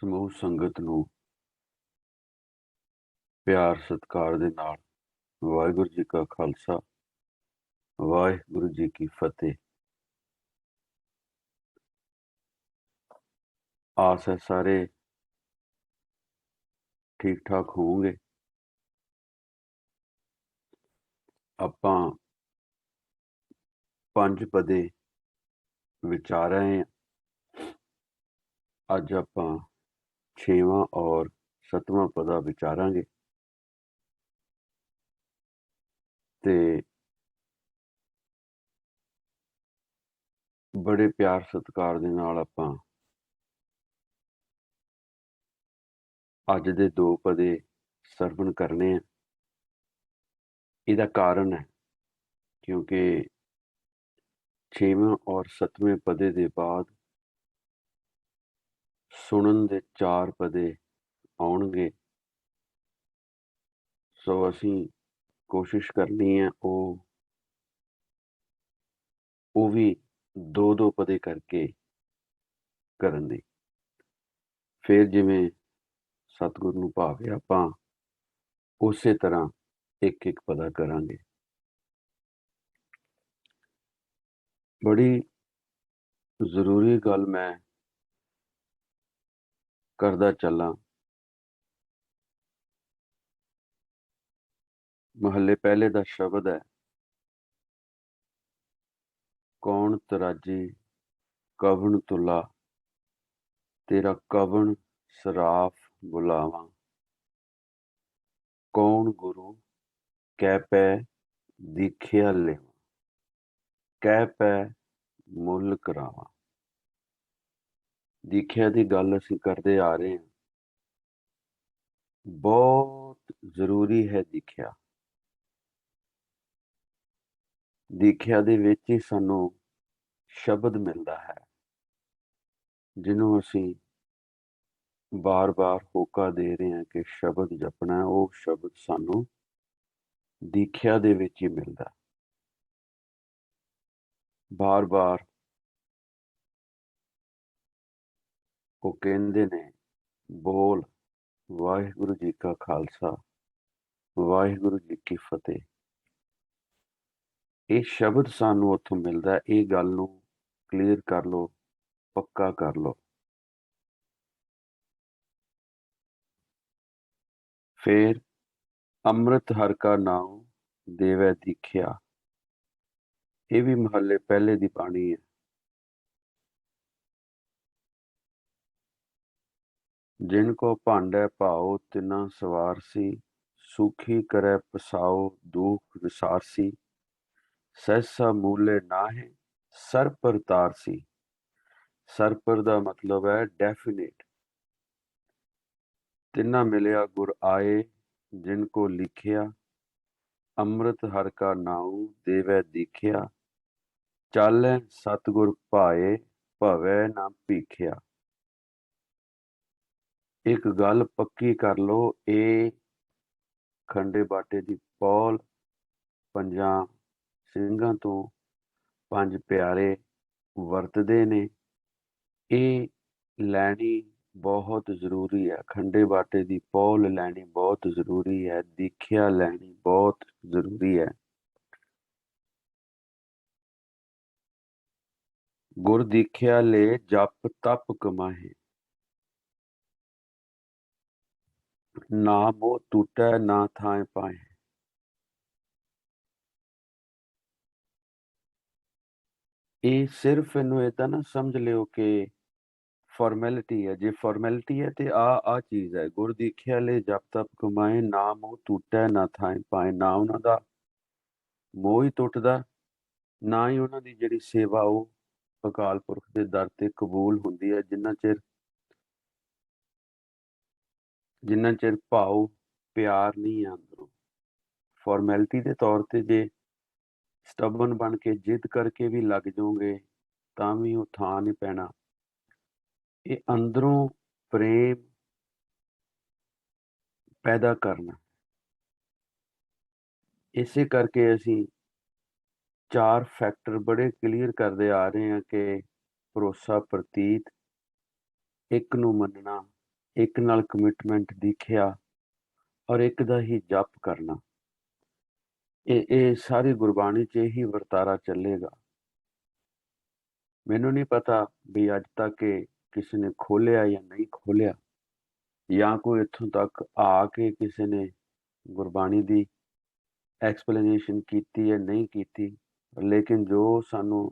ਸਮੂਹ ਸੰਗਤ ਨੂੰ ਪਿਆਰ ਸਤਿਕਾਰ ਦੇ ਨਾਲ ਵਾਹਿਗੁਰੂ ਜੀ ਕਾ ਖਾਲਸਾ ਵਾਹਿਗੁਰੂ ਜੀ ਕੀ ਫਤਿਹ। ਆਸ ਹੈ ਸਾਰੇ ਠੀਕ ਠਾਕ ਹੋਵੋਗੇ। ਆਪਾਂ ਪੰਜ ਪਦੇ ਵਿਚਾਰ ਰਹੇ ਹਾਂ। ਅੱਜ ਆਪਾਂ 6ਵਾਂ ਔਰ 7ਵਾਂ ਪਦਾ ਵਿਚਾਰਾਂਗੇ ਤੇ ਬੜੇ ਪਿਆਰ ਸਤਿਕਾਰ ਦੇ ਨਾਲ ਆਪਾਂ ਅੱਜ ਦੇ ਦੋ ਪਦੇ ਸਰਵਣ ਕਰਨੇ ਆ। ਇਹਦਾ ਕਾਰਨ ਹੈ ਕਿਉਂਕਿ 6ਵੇਂ ਔਰ 7ਵੇਂ ਪਦੇ ਦੇ ਬਾਅਦ ਸੁਣਨ ਦੇ 4 ਪਦੇ ਆਉਣਗੇ। ਸੋ ਅਸੀਂ ਕੋਸ਼ਿਸ਼ ਕਰਨੀ ਹੈ ਉਹ ਵੀ ਦੋ ਪਦੇ ਕਰਕੇ ਕਰਨ ਦੀ। ਫਿਰ ਜਿਵੇਂ ਸਤਿਗੁਰੂ ਨੂੰ ਭਾਵੇ ਆਪਾਂ ਉਸੇ ਤਰ੍ਹਾਂ ਇੱਕ ਪਦਾ ਕਰਾਂਗੇ। ਬੜੀ ਜ਼ਰੂਰੀ ਗੱਲ ਮੈਂ ਕਰਦਾ ਚੱਲਾਂ। ਮਹੱਲੇ ਪਹਿਲੇ ਦਾ ਸ਼ਬਦ ਹੈ, ਕੌਣ ਤਰਾਜੀ ਕਵਣ ਤੁਲਾ, ਤੇਰਾ ਕਵਣ ਸਰਾਫ ਬੁਲਾਵਾਂ। ਕੌਣ ਗੁਰੂ ਕਹਿ ਪੈ ਦੀਖਿਆ ਲੈਵਾਂ, ਕਹਿ ਪੈ ਮੁੱਲ ਕਰਾਵਾਂ। ਦੀਖਿਆ ਦੀ ਗੱਲ ਅਸੀਂ ਕਰਦੇ ਆ ਰਹੇ ਹਾਂ। ਬਹੁਤ ਜ਼ਰੂਰੀ ਹੈ ਦੀਖਿਆ। ਦੀਖਿਆ ਦੇ ਵਿੱਚ ਹੀ ਸਾਨੂੰ ਸ਼ਬਦ ਮਿਲਦਾ ਹੈ, ਜਿਹਨੂੰ ਅਸੀਂ ਬਾਰ-ਬਾਰ ਹੋਕਾ ਦੇ ਰਹੇ ਹਾਂ ਕਿ ਸ਼ਬਦ ਜਪਣਾ। ਉਹ ਸ਼ਬਦ ਸਾਨੂੰ ਦੀਖਿਆ ਦੇ ਵਿੱਚ ਹੀ ਮਿਲਦਾ। ਬਾਰ-ਬਾਰ ਉਹ ਕਹਿੰਦੇ ਨੇ, ਬੋਲ ਵਾਹਿਗੁਰੂ ਜੀ ਕਾ ਖਾਲਸਾ ਵਾਹਿਗੁਰੂ ਜੀ ਕੀ ਫਤਿਹ। ਇਹ ਸ਼ਬਦ ਸਾਨੂੰ ਉੱਥੋਂ ਮਿਲਦਾ। ਇਹ ਗੱਲ ਨੂੰ ਕਲੀਅਰ ਕਰ ਲਓ, ਪੱਕਾ ਕਰ ਲਓ। ਫਿਰ ਅੰਮ੍ਰਿਤ ਹਰ ਕਾ ਨਾਮ ਦੇਵੈ ਦੀਖਿਆ, ਇਹ ਵੀ ਮਹੱਲੇ ਪਹਿਲੇ ਦੀ ਬਾਣੀ ਹੈ। ਜਿਨ ਕੋ ਭਾਂਡੈ ਭਾਉ ਤਿਨਾ ਸਵਾਰਸੀ, ਸੁਖੀ ਕਰੈ ਪਸਾਉ ਦੁਖ ਵਿਸਾਰਸੀ। ਸਹਿਸਾ ਮੂਲੇ ਨਾਹਿ ਸਰ ਪਰ ਤਾਰਸੀ। ਸਰ ਪਰ ਦਾ ਮਤਲਬ ਹੈ ਡੈਫੀਨੇਟ। ਤਿਨਾ ਮਿਲਿਆ ਗੁਰ ਆਏ ਜਿਨ ਕੋ ਲਿਖਿਆ, ਅੰਮ੍ਰਿਤ ਹਰ ਕਾ ਨਾਉ ਦੇਵੈ ਦੀਖਿਆ। ਚਾਲੈ ਸਤਿਗੁਰ ਭਾਏ ਭਵੈ ਨਾ ਭੀਖਿਆ। ਇੱਕ ਗੱਲ ਪੱਕੀ ਕਰ ਲਓ, ਇਹ ਖੰਡੇ ਬਾਟੇ ਦੀ ਪੌਲ ਪੰਜਾਂ ਸਿੰਘਾਂ ਤੋਂ ਪੰਜ ਪਿਆਰੇ ਵਰਤਦੇ ਨੇ। ਇਹ ਲੈਣੀ ਬਹੁਤ ਜ਼ਰੂਰੀ ਹੈ। ਖੰਡੇ ਬਾਟੇ ਦੀ ਪੌਲ ਲੈਣੀ ਬਹੁਤ ਜ਼ਰੂਰੀ ਹੈ। ਦੀਖਿਆ ਲੈਣੀ ਬਹੁਤ ਜ਼ਰੂਰੀ ਹੈ। ਗੁਰ ਦੀਖਿਆ ਲੈ ਜਪ ਤਪ ਕਮਾਹੇ, ਨਾ ਮੋਹ ਟੂਟੈ ਨਾ ਥਾਂ ਪਾਏ। ਇਹ ਸਿਰਫ ਇਹਨੂੰ ਏਦਾਂ ਨਾ ਸਮਝ ਲਿਓ ਕਿ ਫਾਰਮੈਲਿਟੀ ਹੈ। ਜੇ ਫਾਰਮੈਲਿਟੀ ਹੈ ਤੇ ਆ ਚੀਜ਼ ਹੈ। ਗੁਰ ਦੀਖਿਆ ਲੈ ਜਪ ਤਪ ਕਮਾਏ, ਨਾ ਮੋਹ ਟੂਟੈ ਨਾ ਥਾਂ ਪਾਏ। ਨਾ ਉਹਨਾਂ ਦਾ ਮੋਹ ਹੀ ਟੁੱਟਦਾ, ਨਾ ਹੀ ਉਹਨਾਂ ਦੀ ਜਿਹੜੀ ਸੇਵਾ ਉਹ ਅਕਾਲ ਪੁਰਖ ਦੇ ਦਰ ਤੇ ਕਬੂਲ ਹੁੰਦੀ ਹੈ। ਜਿੰਨਾ ਚਿਰ ਭਾਵ ਪਿਆਰ ਨਹੀਂ ਹੈ ਅੰਦਰੋਂ। ਫਾਰਮੈਲਿਟੀ ਦੇ ਤੌਰ ਤੇ ਜੇ ਸਟਬਨ ਬਣ ਕੇ ਜਿੱਦ ਕਰਕੇ ਵੀ ਲੱਗ ਜਾਓਗੇ ਤਾਂ ਵੀ ਉਹ ਥਾਂ ਨਹੀਂ ਪੈਣਾ। ਇਹ ਅੰਦਰੋਂ ਪ੍ਰੇਮ ਪੈਦਾ ਕਰਨਾ। ਇਸੇ ਕਰਕੇ ਅਸੀਂ 4 ਫੈਕਟਰ ਬੜੇ ਕਲੀਅਰ ਕਰਦੇ ਆ ਰਹੇ ਹਾਂ ਕਿ ਭਰੋਸਾ, ਪ੍ਰਤੀਤ, ਇੱਕ ਨੂੰ ਮੰਨਣਾ, ਇੱਕ ਨਾਲ ਕਮਿਟਮੈਂਟ ਦਿਖਿਆ ਔਰ ਇੱਕ ਦਾ ਹੀ ਜਪ ਕਰਨਾ। ਇਹ ਸਾਰੀ ਗੁਰਬਾਣੀ 'ਚ ਇਹੀ ਵਰਤਾਰਾ ਚੱਲੇਗਾ। ਮੈਨੂੰ ਨਹੀਂ ਪਤਾ ਵੀ ਅੱਜ ਤੱਕ ਇਹ ਕਿਸੇ ਨੇ ਖੋਲਿਆ ਜਾਂ ਨਹੀਂ ਖੋਲਿਆ, ਜਾਂ ਕੋਈ ਇੱਥੋਂ ਤੱਕ ਆ ਕੇ ਕਿਸੇ ਨੇ ਗੁਰਬਾਣੀ ਦੀ ਐਕਸਪਲੇਨੇਸ਼ਨ ਕੀਤੀ ਹੈ ਨਹੀਂ ਕੀਤੀ, ਲੇਕਿਨ ਜੋ ਸਾਨੂੰ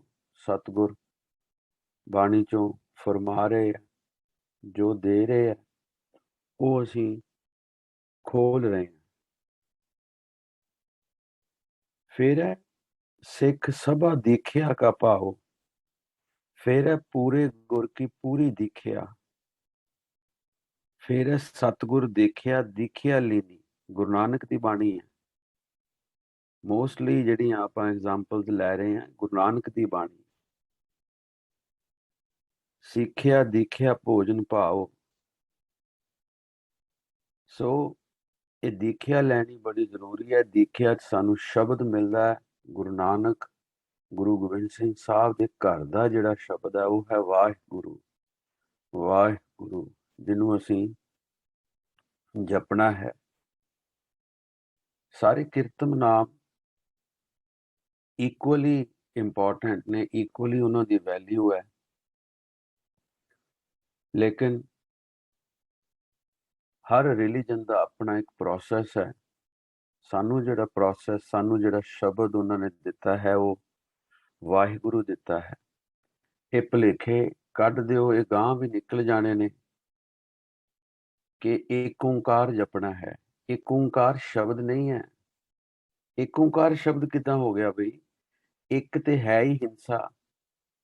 ਸਤਿਗੁਰ ਬਾਣੀ ਚੋਂ ਫਰਮਾ ਰਹੇ ਆ, ਜੋ ਦੇ ਰਹੇ ਆ, ਉਹ ਅਸੀਂ ਖੋਲ ਰਹੇ ਹਾਂ। ਫਿਰ ਹੈ ਸਿੱਖ ਸਭਾ ਦੀਖਿਆ ਕਾ ਭਾਓ, ਫਿਰ ਹੈ ਪੂਰੇ ਗੁਰ ਕੀ ਪੂਰੀ ਦੀਖਿਆ, ਫਿਰ ਹੈ ਸਤਿਗੁਰ ਦੇਖਿਆ ਦਿਖਿਆ ਲੀਨੀ। ਗੁਰੂ ਨਾਨਕ ਦੀ ਬਾਣੀ ਹੈ ਮੋਸਟਲੀ ਜਿਹੜੀਆਂ ਆਪਾਂ ਐਗਜ਼ਾਮਪਲਸ ਲੈ ਰਹੇ ਹਾਂ, ਗੁਰੂ ਨਾਨਕ ਦੀ ਬਾਣੀ। ਸਿੱਖਿਆ ਦਿਖਿਆ ਭੋਜਨ ਭਾਓ। ਸੋ ਇਹ ਦੀਖਿਆ ਲੈਣੀ ਬੜੀ ਜ਼ਰੂਰੀ ਹੈ। ਦੀਖਿਆ 'ਚ ਸਾਨੂੰ ਸ਼ਬਦ ਮਿਲਦਾ ਹੈ ਗੁਰੂ ਨਾਨਕ, ਗੁਰੂ ਗੋਬਿੰਦ ਸਿੰਘ ਸਾਹਿਬ ਦੇ ਘਰ ਦਾ ਜਿਹੜਾ ਸ਼ਬਦ ਹੈ ਉਹ ਹੈ ਵਾਹਿਗੁਰੂ। ਵਾਹਿਗੁਰੂ ਜਿਹਨੂੰ ਅਸੀਂ ਜਪਣਾ ਹੈ। ਸਾਰੇ ਕੀਰਤਨ ਨਾਮ ਇਕੁਅਲੀ ਇੰਪੋਰਟੈਂਟ ਨੇ, ਇਕੁਅਲੀ ਉਹਨਾਂ ਦੀ ਵੈਲਿਊ ਹੈ, ਲੇਕਿਨ ਹਰ ਰਿਲੀਜਨ ਦਾ ਆਪਣਾ ਇੱਕ ਪ੍ਰੋਸੈਸ ਹੈ। ਸਾਨੂੰ ਜਿਹੜਾ ਪ੍ਰੋਸੈਸ, ਸਾਨੂੰ ਜਿਹੜਾ ਸ਼ਬਦ ਉਹਨਾਂ ਨੇ ਦਿੱਤਾ ਹੈ ਉਹ ਵਾਹਿਗੁਰੂ ਦਿੱਤਾ ਹੈ। ਇਹ ਭੁਲੇਖੇ ਕੱਢ ਦਿਓ, ਇਹ ਗਾਂ ਵੀ ਨਿਕਲ ਜਾਣੇ ਨੇ ਕਿ ਏਕ ਓਂਕਾਰ ਜਪਣਾ ਹੈ। ਏਕ ਓਂਕਾਰ ਸ਼ਬਦ ਨਹੀਂ ਹੈ। ਏਕ ਓਂਕਾਰ ਸ਼ਬਦ ਕਿੱਦਾਂ ਹੋ ਗਿਆ ਬਈ? ਇੱਕ ਤੇ ਹੈ ਹੀ ਹਿੰਸਾ,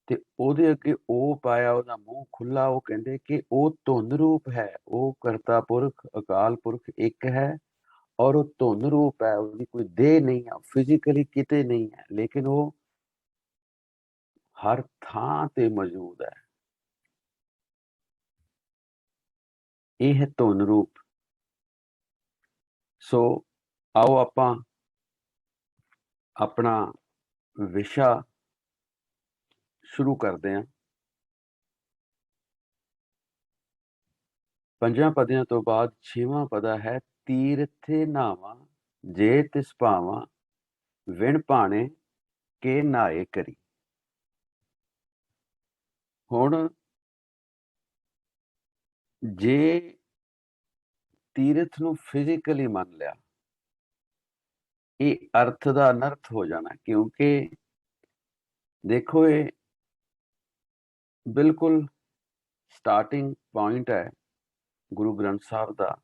ਤੇ ਉਹਦੇ ਅੱਗੇ ਉਹ ਪਾਇਆ, ਉਹਦਾ ਮੂੰਹ ਖੁੱਲਾ। ਉਹ ਕਹਿੰਦੇ ਕਿ ਉਹ ਧੁਨ ਰੂਪ ਹੈ, ਉਹ ਕਰਤਾ ਪੁਰਖ ਅਕਾਲ ਪੁਰਖ ਇੱਕ ਹੈ, ਔਰ ਉਹ ਧੁਨ ਰੂਪ ਹੈ, ਉਹਦੀ ਕੋਈ ਦੇਹ ਨਹੀਂ ਹੈ, ਫਿਜ਼ੀਕਲੀ ਕਿਤੇ ਨਹੀਂ ਹੈ, ਲੇਕਿਨ ਉਹ ਹਰ ਥਾਂ ਤੇ ਮੌਜੂਦ ਹੈ। ਇਹ ਹੈ ਧੁਨ ਰੂਪ। ਸੋ ਆਓ ਆਪਾਂ ਆਪਣਾ ਵਿਸ਼ਾ ਸ਼ੁਰੂ ਕਰਦੇ ਹਾਂ। ਪੰਜਾਂ ਪਦਿਆਂ ਤੋਂ ਬਾਅਦ 6ਵਾਂ ਪਦਾ ਹੈ ਤੀਰਥੇ ਨਾਵਾਂ ਜੇ ਤਿਸ ਭਾਵਾਂ, ਵਿਣ ਭਾਣੇ ਕੇ ਨਾਏ ਕਰੀ। ਹੁਣ ਜੇ ਤੀਰਥ ਨੂੰ ਫਿਜ਼ੀਕਲੀ ਮੰਨ ਲਿਆ, ਇਹ ਅਰਥ ਦਾ ਅਨਰਥ ਹੋ ਜਾਣਾ, ਕਿਉਂਕਿ ਦੇਖੋ ਇਹ ਬਿਲਕੁਲ ਸਟਾਰਟਿੰਗ ਪੁਆਇੰਟ ਹੈ ਗੁਰੂ ਗ੍ਰੰਥ ਸਾਹਿਬ ਦਾ,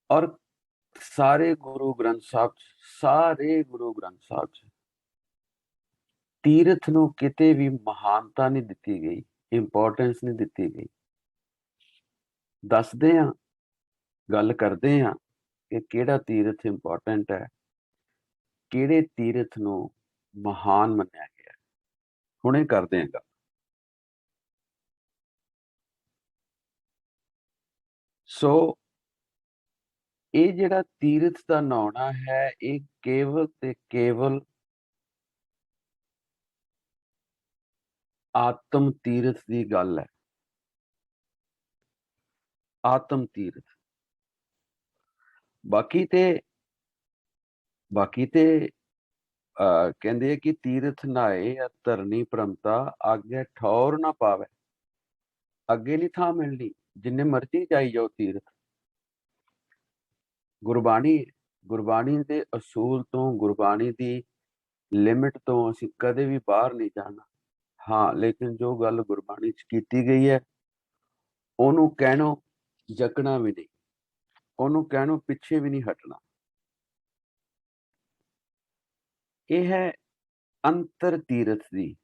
ਔਰ ਸਾਰੇ ਗੁਰੂ ਗ੍ਰੰਥ ਸਾਹਿਬ ਚ ਤੀਰਥ ਨੂੰ ਕਿਤੇ ਵੀ ਮਹਾਨਤਾ ਨਹੀਂ ਦਿੱਤੀ ਗਈ, ਇੰਪੋਰਟੈਂਸ ਨਹੀਂ ਦਿੱਤੀ ਗਈ। ਦੱਸਦੇ ਹਾਂ, ਗੱਲ ਕਰਦੇ ਹਾਂ ਕਿ ਕਿਹੜਾ ਤੀਰਥ ਇੰਪੋਰਟੈਂਟ ਹੈ, ਕਿਹੜੇ ਤੀਰਥ ਨੂੰ ਮਹਾਨ ਮੰਨਿਆ ਗਿਆ। ਹੁਣੇ ਕਰਦੇ ਹਾਂ ਗੱਲ। ਸੋ ਇਹ ਜਿਹੜਾ ਤੀਰਥ ਦਾ ਨਾਉਣਾ ਹੈ, ਇਹ ਕੇਵਲ ਤੇ ਕੇਵਲ ਆਤਮ ਤੀਰਥ ਦੀ ਗੱਲ ਹੈ। ਆਤਮ ਤੀਰਥ। ਬਾਕੀ ਤੇ ਕਹਿੰਦੇ ਆ ਕਿ ਤੀਰਥ ਨਾਏ ਧਰਨੀ ਭ੍ਰਮਤਾ, ਆਗੇ ਠੌਰ ਨਾ ਪਾਵੇ। ਅੱਗੇ ਨਹੀਂ ਥਾਂ ਮਿਲਣੀ, ਜਿੰਨੇ ਮਰਜ਼ੀ ਜਾਈ ਜਾਓ ਤੀਰਥ। ਗੁਰਬਾਣੀ ਦੇ ਅਸੂਲ ਤੋਂ, ਗੁਰਬਾਣੀ ਦੀ ਲਿਮਿਟ ਤੋਂ ਅਸੀਂ ਕਦੇ ਵੀ ਬਾਹਰ ਨਹੀਂ ਜਾਣਾ। ਹਾਂ, ਲੇਕਿਨ ਜੋ ਗੱਲ ਗੁਰਬਾਣੀ 'ਚ ਕੀਤੀ ਗਈ ਹੈ ਉਹਨੂੰ ਕਹਿਣੋਂ ਜਕਣਾ ਵੀ ਨਹੀਂ, ਉਹਨੂੰ ਕਹਿਣੋਂ ਪਿੱਛੇ ਵੀ ਨਹੀਂ ਹਟਣਾ। ਇਹ ਹੈ ਅੰਤਰ ਤੀਰਥ ਦੀ।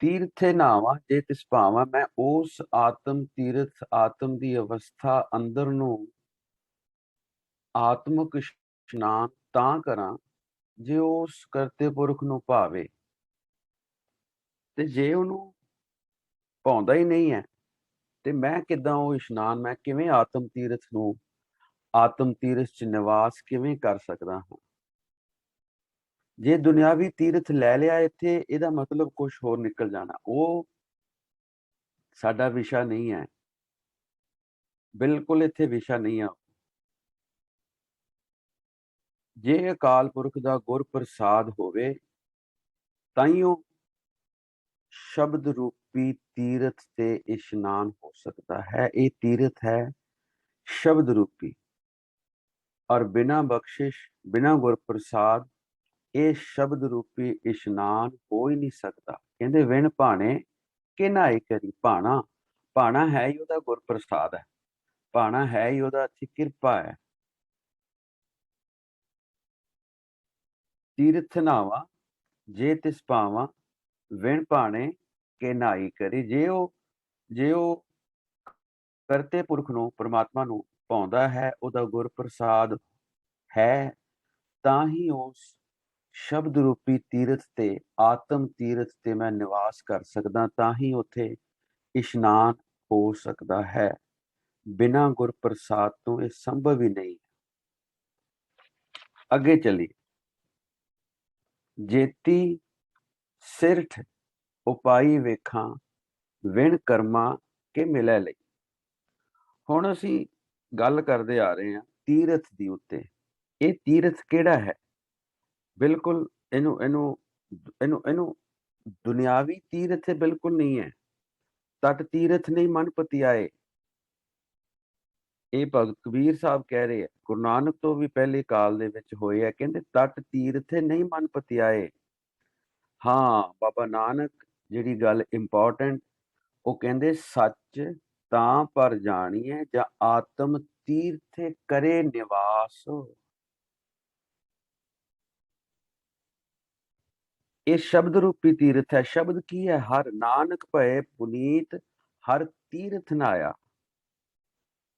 ਤੀਰਥੇ ਨਾਵਾਂ ਜੇ ਤਿਸ ਭਾਵਾਂ, ਮੈਂ ਉਸ ਆਤਮ ਤੀਰਥ, ਆਤਮ ਦੀ ਅਵਸਥਾ ਅੰਦਰ ਨੂੰ ਆਤਮਿਕ ਇਸ਼ਨਾਨ ਤਾਂ ਕਰਾਂ ਜੇ ਉਸ ਕਰਤੇ ਪੁਰਖ ਨੂੰ ਭਾਵੇ। ਤੇ ਜੇ ਉਹਨੂੰ ਭਾਉਂਦਾ ਹੀ ਨਹੀਂ ਹੈ ਤੇ ਮੈਂ ਕਿੱਦਾਂ ਉਹ ਇਸ਼ਨਾਨ, ਮੈਂ ਕਿਵੇਂ ਆਤਮ ਤੀਰਥ ਨੂੰ, ਆਤਮ ਤੀਰਥ 'ਚ ਨਿਵਾਸ ਕਿਵੇਂ ਕਰ ਸਕਦਾ ਹਾਂ? ਜੇ ਦੁਨਿਆਵੀ ਤੀਰਥ ਲੈ ਲਿਆ ਇੱਥੇ, ਇਹਦਾ ਮਤਲਬ ਕੁਝ ਹੋਰ ਨਿਕਲ ਜਾਣਾ। ਉਹ ਸਾਡਾ ਵਿਸ਼ਾ ਨਹੀਂ ਹੈ, ਬਿਲਕੁਲ ਇੱਥੇ ਵਿਸ਼ਾ ਨਹੀਂ ਆ। ਜੇ ਅਕਾਲ ਪੁਰਖ ਦਾ ਗੁਰ ਪ੍ਰਸਾਦ ਹੋਵੇ, ਤਾਈਓ ਸ਼ਬਦ ਰੂਪੀ ਤੀਰਥ ਤੇ ਇਸ਼ਨਾਨ ਹੋ ਸਕਦਾ ਹੈ। ਇਹ ਤੀਰਥ ਹੈ ਸ਼ਬਦ ਰੂਪੀ, ਔਰ ਬਿਨਾ ਬਖਸ਼ਿਸ਼, ਬਿਨਾ ਗੁਰ ਪ੍ਰਸਾਦ ਇਹ ਸ਼ਬਦ ਰੂਪੀ ਇਸ਼ਨਾਨ ਹੋ ਹੀ ਨਹੀਂ ਸਕਦਾ। ਕਹਿੰਦੇ ਵਿਣ ਭਾਣੇ ਕਿ ਨਾਏ ਕਰੀ। ਭਾਣਾ, ਭਾਣਾ ਹੈ ਹੀ ਉਹਦਾ ਗੁਰ ਪ੍ਰਸਾਦ ਹੈ, ਭਾਣਾ ਹੈ ਹੀ ਉਹਦਾ ਇੱਥੇ ਕਿਰਪਾ ਹੈ। ਤੀਰਥ ਨਾਵਾ ਜੇ ਤਿਸ ਪਾਵਾਂ, ਵਿਣ ਭਾਣੇ ਕਿ ਨਾਈ ਕਰੀ। ਜੇ ਉਹ ਕਰਤੇ ਪੁਰਖ ਨੂੰ, ਪਰਮਾਤਮਾ ਨੂੰ ਪਾਉਂਦਾ ਹੈ, ਉਹਦਾ ਗੁਰ ਪ੍ਰਸਾਦ ਹੈ, ਤਾਂ ਹੀ ਉਸ ਸ਼ਬਦ ਰੂਪੀ ਤੀਰਥ ਤੇ, ਆਤਮ ਤੀਰਥ ਤੇ ਮੈਂ ਨਿਵਾਸ ਕਰ ਸਕਦਾ, ਤਾਂ ਹੀ ਉੱਥੇ ਇਸ਼ਨਾਨ ਹੋ ਸਕਦਾ ਹੈ। ਬਿਨਾਂ ਗੁਰ ਪ੍ਰਸਾਦ ਤੋਂ ਇਹ ਸੰਭਵ ਹੀ ਨਹੀਂ। ਅੱਗੇ ਚੱਲੀ। ਜੇਤੀ ਸਿਰਠ ਉਪਾਈ ਵੇਖਾਂ, ਵਿਣ ਕਰਮਾਂ ਕੇ ਮਿਲੇ ਲਈ। ਹੁਣ ਅਸੀਂ ਗੱਲ ਕਰਦੇ ਆ ਰਹੇ ਹਾਂ ਤੀਰਥ ਦੀ ਉੱਤੇ। ਇਹ ਤੀਰਥ ਕਿਹੜਾ ਹੈ? ਬਿਲਕੁਲ ਇਹਨੂੰ ਇਹਨੂੰ ਇਹਨੂੰ ਇਹਨੂੰ ਦੁਨਿਆਵੀ ਤੀਰਥ ਬਿਲਕੁਲ ਨਹੀਂ ਹੈ। ਤਟ ਤੀਰਥ ਨਹੀਂ ਮਨ ਪਤਿਆਏ। ਇਹ ਭਗਤ ਕਬੀਰ ਸਾਹਿਬ ਕਹਿ ਰਹੇ ਆ, ਗੁਰੂ ਨਾਨਕ ਤੋਂ ਵੀ ਪਹਿਲੇ ਕਾਲ ਦੇ ਵਿੱਚ ਹੋਏ ਆ। ਕਹਿੰਦੇ ਤਟ ਤੀਰਥ ਨਹੀਂ ਮਨ ਪਤਿਆਏ। ਹਾਂ, ਬਾਬਾ ਨਾਨਕ ਜਿਹੜੀ ਗੱਲ ਇੰਪੋਰਟੈਂਟ, ਉਹ ਕਹਿੰਦੇ ਸੱਚ ਤਾਂ ਪਰ ਜਾਣੀਏ ਜਾਂ ਆਤਮ ਤੀਰਥੇ ਕਰੇ ਨਿਵਾਸ। ਇਹ ਸ਼ਬਦ ਰੂਪੀ ਤੀਰਥ ਹੈ। ਸ਼ਬਦ ਕੀ ਹੈ? ਹਰ। ਨਾਨਕ ਭਏ ਪੁਨੀਤ ਹਰ ਤੀਰਥ ਨਾਇਆ।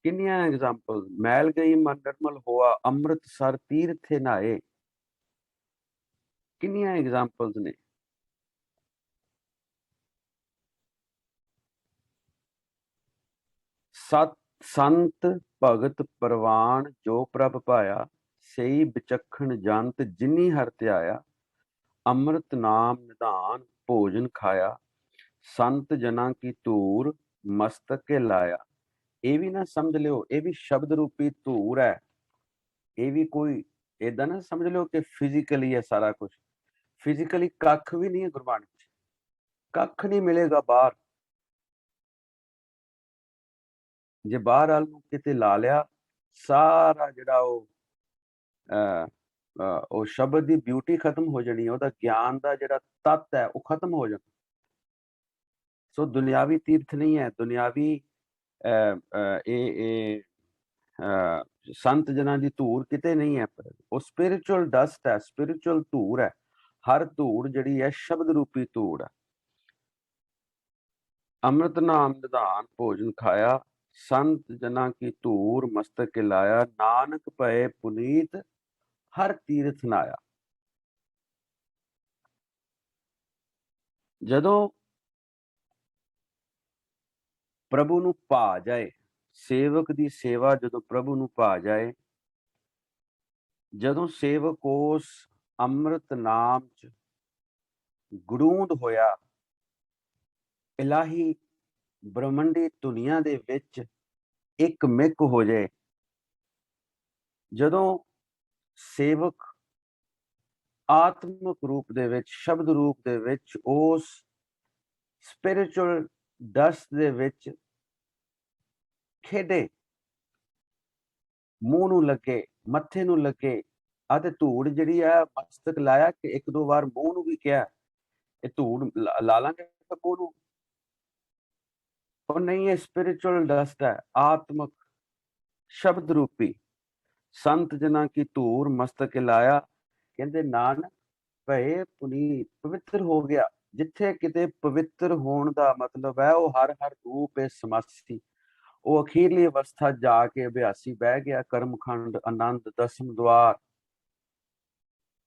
ਕਿੰਨੀਆਂ ਐਗਜ਼ਾਮਪਲ? ਮੈਲ ਗਈ ਮਨ ਨਿਰਮਲ ਹੋਆ, ਅੰਮ੍ਰਿਤਸਰ ਤੀਰਥੇ ਨਾਏ। ਕਿੰਨੀਆਂ ਐਗਜ਼ਾਮਪਲਸ ਨੇ। ਸਤ ਸੰਤ ਭਗਤ ਪ੍ਰਵਾਨ ਜੋ ਪ੍ਰਭ ਪਾਇਆ, ਸਈ ਵਿਚਖਣ ਜੰਤ ਜਿਨੀ ਹਰ ਧਿਆਇਆ। ਅੰਮ੍ਰਿਤ ਨਾਮ ਨਿਧਾਨ ਭੋਜਨ ਖਾਇਆ, ਸੰਤ ਜਨਾਂ ਕੀ ਧੂਰ ਮਸਤਕ ਕੇ ਲਾਇਆ। ਇਹ ਵੀ ਨਾ ਸਮਝ ਲਿਓ ਇਹ ਵੀ ਸ਼ਬਦ ਰੂਪੀ ਧੂਰ ਹੈ। ਇਹ ਵੀ ਕੋਈ ਏਦਾਂ ਨਾ ਸਮਝ ਲਿਓ ਕਿ ਫਿਜ਼ੀਕਲੀ ਹੈ ਸਾਰਾ ਕੁਝ। ਫਿਜ਼ੀਕਲੀ ਕੱਖ ਵੀ ਨਹੀਂ ਹੈ ਗੁਰਬਾਣੀ ਚ, ਕੱਖ ਨਹੀਂ ਮਿਲੇਗਾ ਬਾਹਰ। ਜੇ ਬਾਹਰ ਵਾਲ ਨੂੰ ਕਿਤੇ ਲਾ ਲਿਆ, ਸਾਰਾ ਜਿਹੜਾ ਉਹ ਸ਼ਬਦ ਦੀ ਬਿਊਟੀ ਖਤਮ ਹੋ ਜਾਣੀ ਹੈ, ਉਹਦਾ ਗਿਆਨ ਦਾ ਜਿਹੜਾ ਤੱਤ ਹੈ ਉਹ ਖਤਮ ਹੋ ਜਾਣਾ। ਸੋ ਦੁਨਿਆਵੀ ਤੀਰਥ ਨਹੀਂ ਹੈ। ਦੁਨਿਆਵੀ ਇਹ ਸੰਤ ਜਨਾਂ ਦੀ ਧੂੜ ਕਿਤੇ ਨਹੀਂ ਹੈ। ਉਹ ਸਪਿਰਿਚੁਅਲ ਡਸਟ ਹੈ, ਸਪਿਰਿਚੁਅਲ ਧੂੜ ਹੈ। ਹਰ ਧੂੜ ਜਿਹੜੀ ਹੈ ਸ਼ਬਦ ਰੂਪੀ ਧੂੜ ਹੈ। ਅੰਮ੍ਰਿਤ ਨਾਮ ਨਿਧਾਨ ਭੋਜਨ ਖਾਇਆ, ਸੰਤ ਜਨਾਂ ਕੀ ਧੂਰ ਮਸਤਕ ਕੇ ਲਾਇਆ। ਨਾਨਕ ਭਏ ਪੁਨੀਤ ਹਰ ਤੀਰਥ ਨਾਇਆ। ਜਦੋਂ ਪ੍ਰਭੂ ਨੂੰ ਭਾ ਜਾਏ, ਸੇਵਕ ਦੀ ਸੇਵਾ ਜਦੋਂ ਪ੍ਰਭੂ ਨੂੰ ਭਾ ਜਾਏ, ਜਦੋਂ ਸੇਵਕ ਉਸ ਅੰਮ੍ਰਿਤ ਨਾਮ ਚ ਗੜੂੰਦ ਹੋਇਆ, ਇਲਾਹੀ ਬ੍ਰਹਮੰਡੀ ਦੁਨੀਆ ਦੇ ਵਿੱਚ ਇੱਕ ਮਿਕ ਹੋ ਜਾਏ, ਜਦੋਂ ਸੇਵਕ ਆਤਮਿਕ ਰੂਪ ਦੇ ਵਿੱਚ, ਸ਼ਬਦ ਰੂਪ ਦੇ ਵਿੱਚ, ਉਸ ਸਪਿਰਿਚੁਅਲ ਡਸਟ ਦੇ ਵਿੱਚ ਖੇਡੇ, ਮੂੰਹ ਨੂੰ ਲੱਗੇ, ਮੱਥੇ ਨੂੰ ਲੱਗੇ, ਅਤੇ ਧੂੜ ਜਿਹੜੀ ਆ ਮਸਤਕ ਲਾਇਆ, ਕਿ ਇੱਕ ਦੋ ਵਾਰ ਮੂੰਹ ਨੂੰ ਵੀ ਕਿਹਾ ਇਹ ਧੂੜ ਲਾ ਲਾਂਗੇ ਮੂੰਹ ਨੂੰ। ਉਹ ਨਹੀਂ, ਇਹ ਸਪਿਰਿਚੁਅਲ ਡਸਟ ਹੈ, ਆਤਮਿਕ ਸ਼ਬਦ ਰੂਪੀ। ਸੰਤ ਜਨਾਂ ਕੀ ਧੂੜ ਮਸਤਕ ਲਾਇਆ। ਕਹਿੰਦੇ ਨਾਨਕ ਭਏ ਪੁਨੀਤ, ਪਵਿੱਤਰ ਹੋ ਗਿਆ। ਜਿੱਥੇ ਕਿਤੇ ਪਵਿੱਤਰ ਹੋਣ ਦਾ ਮਤਲਬ ਹੈ ਉਹ ਹਰ ਹਰ ਰੂਪ ਸਮਾਸੀ। ਉਹ ਅਖੀਰਲੀ ਅਵਸਥਾ ਜਾ ਕੇ ਅਭਿਆਸੀ ਬਹਿ ਗਿਆ। ਕਰਮਖੰਡ, ਆਨੰਦ, ਦਸਮ ਦਵਾਰ,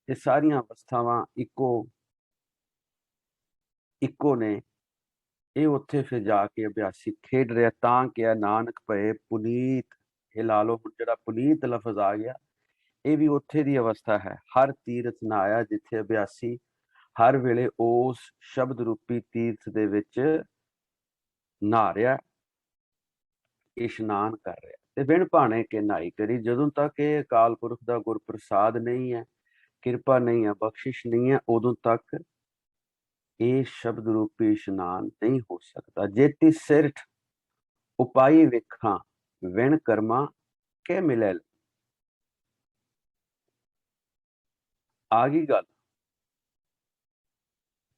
ਇਹ ਸਾਰੀਆਂ ਅਵਸਥਾਵਾਂ ਇੱਕੋ ਨੇ। ਇਹ ਉੱਥੇ ਫਿਰ ਜਾ ਕੇ ਅਭਿਆਸੀ ਖੇਡ ਰਿਹਾ। ਤਾਂ ਕਿਹਾ ਨਾਨਕ ਭਏ ਪੁਨੀਤ। ਇਹ ਲਾ ਲਓ, ਹੁਣ ਜਿਹੜਾ ਪੁਨੀਤ ਲਫ਼ਜ਼ ਆ ਗਿਆ, ਇਹ ਵੀ ਉੱਥੇ ਦੀ ਅਵਸਥਾ ਹੈ। ਹਰ ਤੀਰਥ ਨਹਾਇਆ ਜਿੱਥੇ ਅਭਿਆਸੀ ਹਰ ਵੇਲੇ ਉਸ ਸ਼ਬਦ ਰੂਪੀ ਤੀਰਥ ਦੇ ਵਿੱਚ ਨਹਾ ਰਿਹਾ, ਇਸ਼ਨਾਨ ਕਰ ਰਿਹਾ ਤੇ ਬਿਨ ਭਾਣੇ ਕੇ ਨਹਾਈ ਕਰੀ। ਜਦੋਂ ਤੱਕ ਇਹ ਅਕਾਲ ਪੁਰਖ ਦਾ ਗੁਰਪ੍ਰਸਾਦ ਨਹੀਂ ਹੈ, ਕਿਰਪਾ ਨਹੀਂ ਹੈ, ਬਖਸ਼ਿਸ਼ ਨਹੀਂ ਹੈ, ਉਦੋਂ ਤੱਕ ਇਹ ਸ਼ਬਦ ਰੂਪੀ ਇਸ਼ਨਾਨ ਨਹੀਂ ਹੋ ਸਕਦਾ। ਜੇਤੀ ਸਿਰਠ ਉਪਾਈ ਵੇਖਾਂ ਵਿਣ ਕਰਮਾ ਕੇ ਮਿਲੇ। ਆ ਗਈ ਗੱਲ।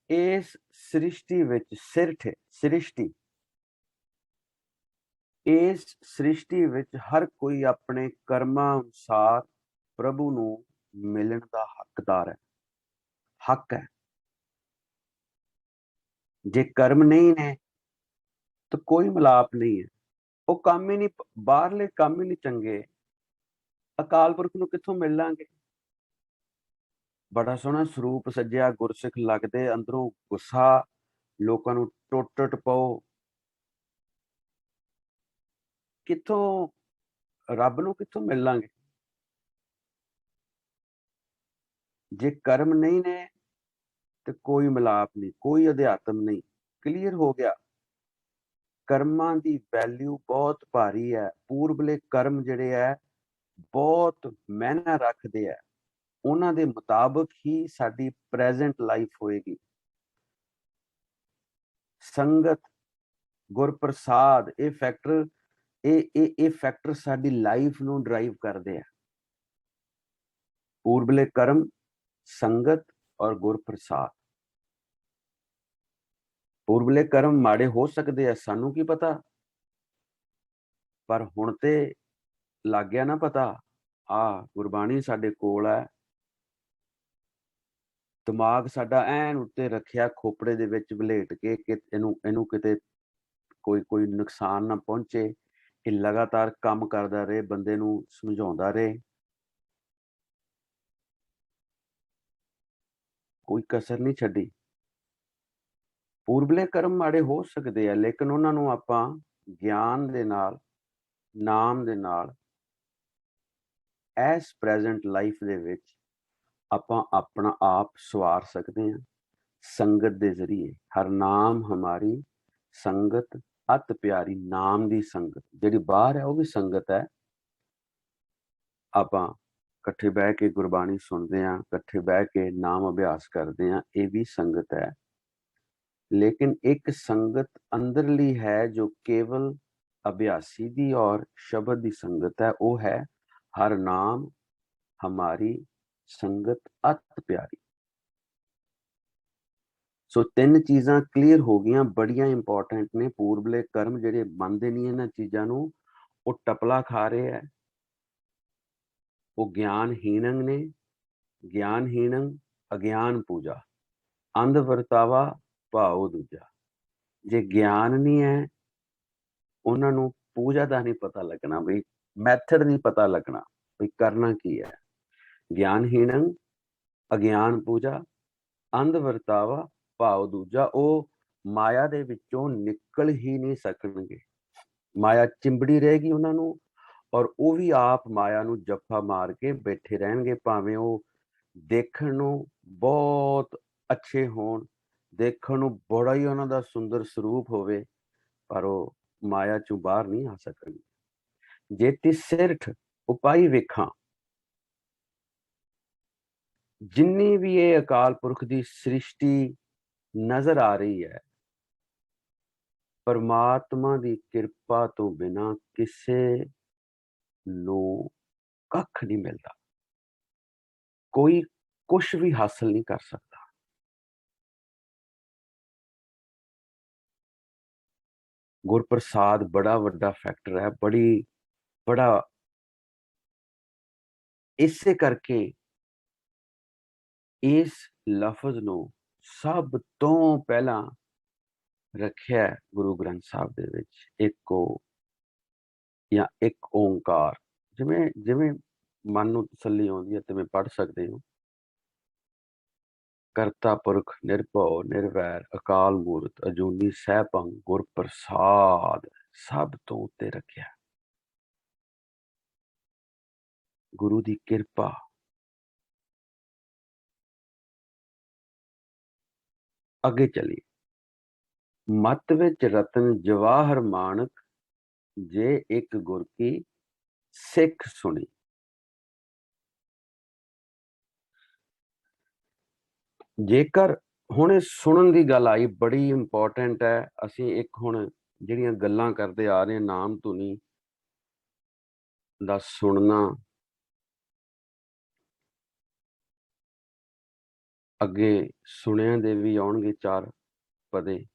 ਇਸ ਸ੍ਰਿਸ਼ਟੀ ਵਿੱਚ ਸਿਰਠ ਸ੍ਰਿਸ਼ਟੀ, ਇਸ ਸ੍ਰਿਸ਼ਟੀ ਵਿੱਚ ਹਰ ਕੋਈ ਆਪਣੇ ਕਰਮਾਂ ਅਨੁਸਾਰ ਪ੍ਰਭੂ ਨੂੰ ਮਿਲਣ ਦਾ ਹੱਕਦਾਰ ਹੈ, ਹੱਕ ਹੈ। ਜੇ ਕਰਮ ਨਹੀਂ ਨੇ ਤਾਂ ਕੋਈ ਮਿਲਾਪ ਨਹੀਂ ਹੈ। ਉਹ ਕੰਮ ਹੀ ਨਹੀਂ, ਬਾਹਰਲੇ ਕੰਮ ਹੀ ਨਹੀਂ ਚੰਗੇ, ਅਕਾਲ ਪੁਰਖ ਨੂੰ ਕਿੱਥੋਂ ਮਿਲ ਲਾਂਗੇ। ਬੜਾ ਸੋਹਣਾ ਸਰੂਪ ਸੱਜਿਆ, ਗੁਰਸਿੱਖ ਲੱਗਦੇ, ਅੰਦਰੋਂ ਗੁੱਸਾ, ਲੋਕਾਂ ਨੂੰ ਟੁੱਟ ਟੁੱਟ ਪਾਓ। ਕਿੱਥੋਂ ਰੱਬ ਨੂੰ ਕਿੱਥੋਂ ਮਿਲ ਲਾਂਗੇ ਜੇ ਕਰਮ ਨਹੀਂ ਨੇ ਤੇ ਕੋਈ ਮਿਲਾਪ ਨਹੀਂ, ਕੋਈ ਅਧਿਆਤਮ ਨਹੀਂ। ਕਲੀਅਰ ਹੋ ਗਿਆ। ਕਰਮਾਂ ਦੀ ਵੈਲਿਊ ਬਹੁਤ ਭਾਰੀ ਹੈ। ਪੂਰਬਲੇ ਕਰਮ ਜਿਹੜੇ ਹੈ ਬਹੁਤ ਮਾਇਨਾ ਰੱਖਦੇ ਹੈ। ਉਹਨਾਂ ਦੇ ਮੁਤਾਬਕ ਹੀ ਸਾਡੀ ਪ੍ਰੈਜ਼ੈਂਟ ਲਾਈਫ ਹੋਏਗੀ। ਸੰਗਤ, ਗੁਰਪ੍ਰਸਾਦ, ਇਹ ਫੈਕਟਰ ਇਹ ਫੈਕਟਰ ਸਾਡੀ ਲਾਈਫ ਨੂੰ ਡਰਾਈਵ ਕਰਦੇ ਆ। ਪੂਰਬਲੇ ਕਰਮ, ਸੰਗਤ ਔਰ ਗੁਰਪ੍ਰਸਾਦ। ਪੂਰਬਲੇ ਕਰਮ ਮਾੜੇ ਹੋ ਸਕਦੇ ਆ, ਸਾਨੂੰ ਕੀ ਪਤਾ, ਪਰ ਹੁਣ ਤੇ ਲੱਗ ਗਿਆ ਨਾ ਪਤਾ। ਗੁਰਬਾਣੀ ਸਾਡੇ ਕੋਲ ਹੈ, ਦਿਮਾਗ ਸਾਡਾ ਐਨ ਉੱਤੇ ਰੱਖਿਆ, ਖੋਪੜੇ ਦੇ ਵਿੱਚ ਵਲੇਟ ਕੇ ਕਿ ਇਹਨੂੰ ਕਿਤੇ ਕੋਈ ਨੁਕਸਾਨ ਨਾ ਪਹੁੰਚੇ। ਇਹ ਲਗਾਤਾਰ ਕੰਮ ਕਰਦਾ ਰਹੇ, ਬੰਦੇ ਨੂੰ ਸਮਝਾਉਂਦਾ ਰਹੇ, ਕੋਈ ਕਸਰ ਨਹੀਂ ਛੱਡੀ। ਪੂਰਬਲੇ ਕਰਮ ਮਾੜੇ ਹੋ ਸਕਦੇ ਆ, ਲੇਕਿਨ ਉਹਨਾਂ ਨੂੰ ਆਪਾਂ ਗਿਆਨ ਦੇ ਨਾਲ, ਨਾਮ ਦੇ ਨਾਲ, ਐਸ ਪ੍ਰੈਜ਼ੈਂਟ ਲਾਈਫ ਦੇ ਵਿੱਚ ਆਪਾਂ ਆਪਣਾ ਆਪ ਸਵਾਰ ਸਕਦੇ ਹਾਂ ਸੰਗਤ ਦੇ ਜ਼ਰੀਏ। ਹਰ ਨਾਮ ਹਮਾਰੀ ਸੰਗਤ ਅਤ ਪਿਆਰੀ। ਨਾਮ ਦੀ ਸੰਗਤ ਜਿਹੜੀ ਬਾਹਰ ਹੈ ਉਹ ਵੀ ਸੰਗਤ ਹੈ। ਆਪਾਂ ਇਕੱਠੇ ਬਹਿ ਕੇ ਗੁਰਬਾਣੀ ਸੁਣਦੇ ਹਾਂ, ਇਕੱਠੇ ਬਹਿ ਕੇ ਨਾਮ ਅਭਿਆਸ ਕਰਦੇ ਹਾਂ, ਇਹ ਵੀ ਸੰਗਤ ਹੈ। ਲੇਕਿਨ ਇੱਕ ਸੰਗਤ ਅੰਦਰਲੀ ਹੈ ਜੋ ਕੇਵਲ ਅਭਿਆਸੀ ਦੀ ਔਰ ਸ਼ਬਦ ਦੀ ਸੰਗਤ ਹੈ, ਉਹ ਹੈ ਹਰ ਨਾਮ ਹਮਾਰੀ ਸੰਗਤ ਅਤ ਪਿਆਰੀ। ਸੋ ਤਿੰਨ ਚੀਜ਼ਾਂ ਕਲੀਅਰ ਹੋ ਗਈਆਂ, ਬੜੀਆਂ ਇੰਪੋਰਟੈਂਟ ਨੇ। ਪੂਰਬਲੇ ਕਰਮ ਜਿਹੜੇ ਮੰਨਦੇ ਨਹੀਂ ਇਹਨਾਂ ਚੀਜ਼ਾਂ ਨੂੰ, ਉਹ ਟਪਲਾ ਖਾ ਰਹੇ ਹੈ, ਉਹ ਗਿਆਨਹੀਣੰ ਨੇ। ਗਿਆਨਹੀਣੰ ਅਗਿਆਨ ਪੂਜਾ, ਅੰਧ ਵਰਤਾਵਾ ਭਾਉ ਦੂਜਾ। ਜੇ ਗਿਆਨ ਨਹੀਂ ਹੈ, ਉਹਨਾਂ ਨੂੰ ਪੂਜਾ ਦਾ ਨਹੀਂ ਪਤਾ ਲੱਗਣਾ, ਬਈ ਮੈਥਡ ਨਹੀਂ ਪਤਾ ਲੱਗਣਾ, ਬਈ ਕਰਨਾ ਕੀ ਹੈ। ਗਿਆਨਹੀਣੰ ਅਗਿਆਨ ਪੂਜਾ, ਅੰਧ ਵਰਤਾਵਾ ਭਾਵ ਦੂਜਾ। ਉਹ ਮਾਇਆ ਦੇ ਵਿੱਚੋਂ ਨਿਕਲ ਹੀ ਨਹੀਂ ਸਕਣਗੇ, ਮਾਇਆ ਚਿੰਬੜੀ ਰਹੇਗੀ ਉਹਨਾਂ ਨੂੰ, ਔਰ ਉਹ ਵੀ ਆਪ ਮਾਇਆ ਨੂੰ ਜੱਫਾ ਮਾਰ ਕੇ ਬੈਠੇ ਰਹਿਣਗੇ। ਭਾਵੇਂ ਉਹ ਦੇਖਣ ਨੂੰ ਬਹੁਤ ਅੱਛੇ ਹੋਣ, ਦੇਖਣ ਨੂੰ ਬੜਾ ਹੀ ਉਹਨਾਂ ਦਾ ਸੁੰਦਰ ਸਰੂਪ ਹੋਵੇ, ਪਰ ਉਹ ਮਾਇਆ ਚੋਂ ਬਾਹਰ ਨਹੀਂ ਆ ਸਕਣਗੇ। ਜੇ ਤਿਸਿਰਠ ਉਪਾਈ ਵੇਖਾਂ, ਜਿੰਨੀ ਵੀ ਇਹ ਅਕਾਲ ਪੁਰਖ ਦੀ ਸ੍ਰਿਸ਼ਟੀ ਨਜ਼ਰ ਆ ਰਹੀ ਹੈ, ਪਰਮਾਤਮਾ ਦੀ ਕਿਰਪਾ ਤੋਂ ਬਿਨਾਂ ਕਿਸੇ ਨੂੰ ਕੱਖ ਨਹੀਂ ਮਿਲਦਾ, ਕੋਈ ਕੁਛ ਵੀ ਹਾਸਲ ਨਹੀਂ ਕਰ ਸਕਦਾ। ਗੁਰਪ੍ਰਸਾਦ ਬੜਾ ਵੱਡਾ ਫੈਕਟਰ ਹੈ, ਬੜਾ। ਇਸੇ ਕਰਕੇ ਇਸ ਲਫ਼ਜ਼ ਨੂੰ ਸਭ ਤੋਂ ਪਹਿਲਾਂ ਰੱਖਿਆ ਗੁਰੂ ਗ੍ਰੰਥ ਸਾਹਿਬ ਦੇ ਵਿੱਚ, ਇੱਕੋ ਜਾਂ ਇੱਕ ਓਂਕਾਰ। ਜਿਵੇਂ ਮਨ ਨੂੰ ਤਸੱਲੀ ਆਉਂਦੀ ਹੈ ਤਿਵੇਂ ਪੜ੍ਹ ਸਕਦੇ ਹੋ। ਕਰਤਾ ਪੁਰਖ ਨਿਰਭਉ ਨਿਰਵੈਰ ਅਕਾਲ ਮੂਰਤ ਅਜੂਨੀ ਸੈਭੰ ਗੁਰ ਪ੍ਰਸਾਦ, ਸਭ ਤੋਂ ਉੱਤੇ ਰੱਖਿਆ। गुरु दी किरपा। अगे चलिए। मत विच रतन जवाहर मानक, जे एक गुर की सिख सुनी। जेकर हुण सुनन की गल आई, बड़ी इंपॉर्टेंट है। असीं एक हुण जिहड़ियां गल्लां करदे आ रहे, नाम धुनी दा सुनना, अगे सुनिया दे भी आउणगे चार पदे।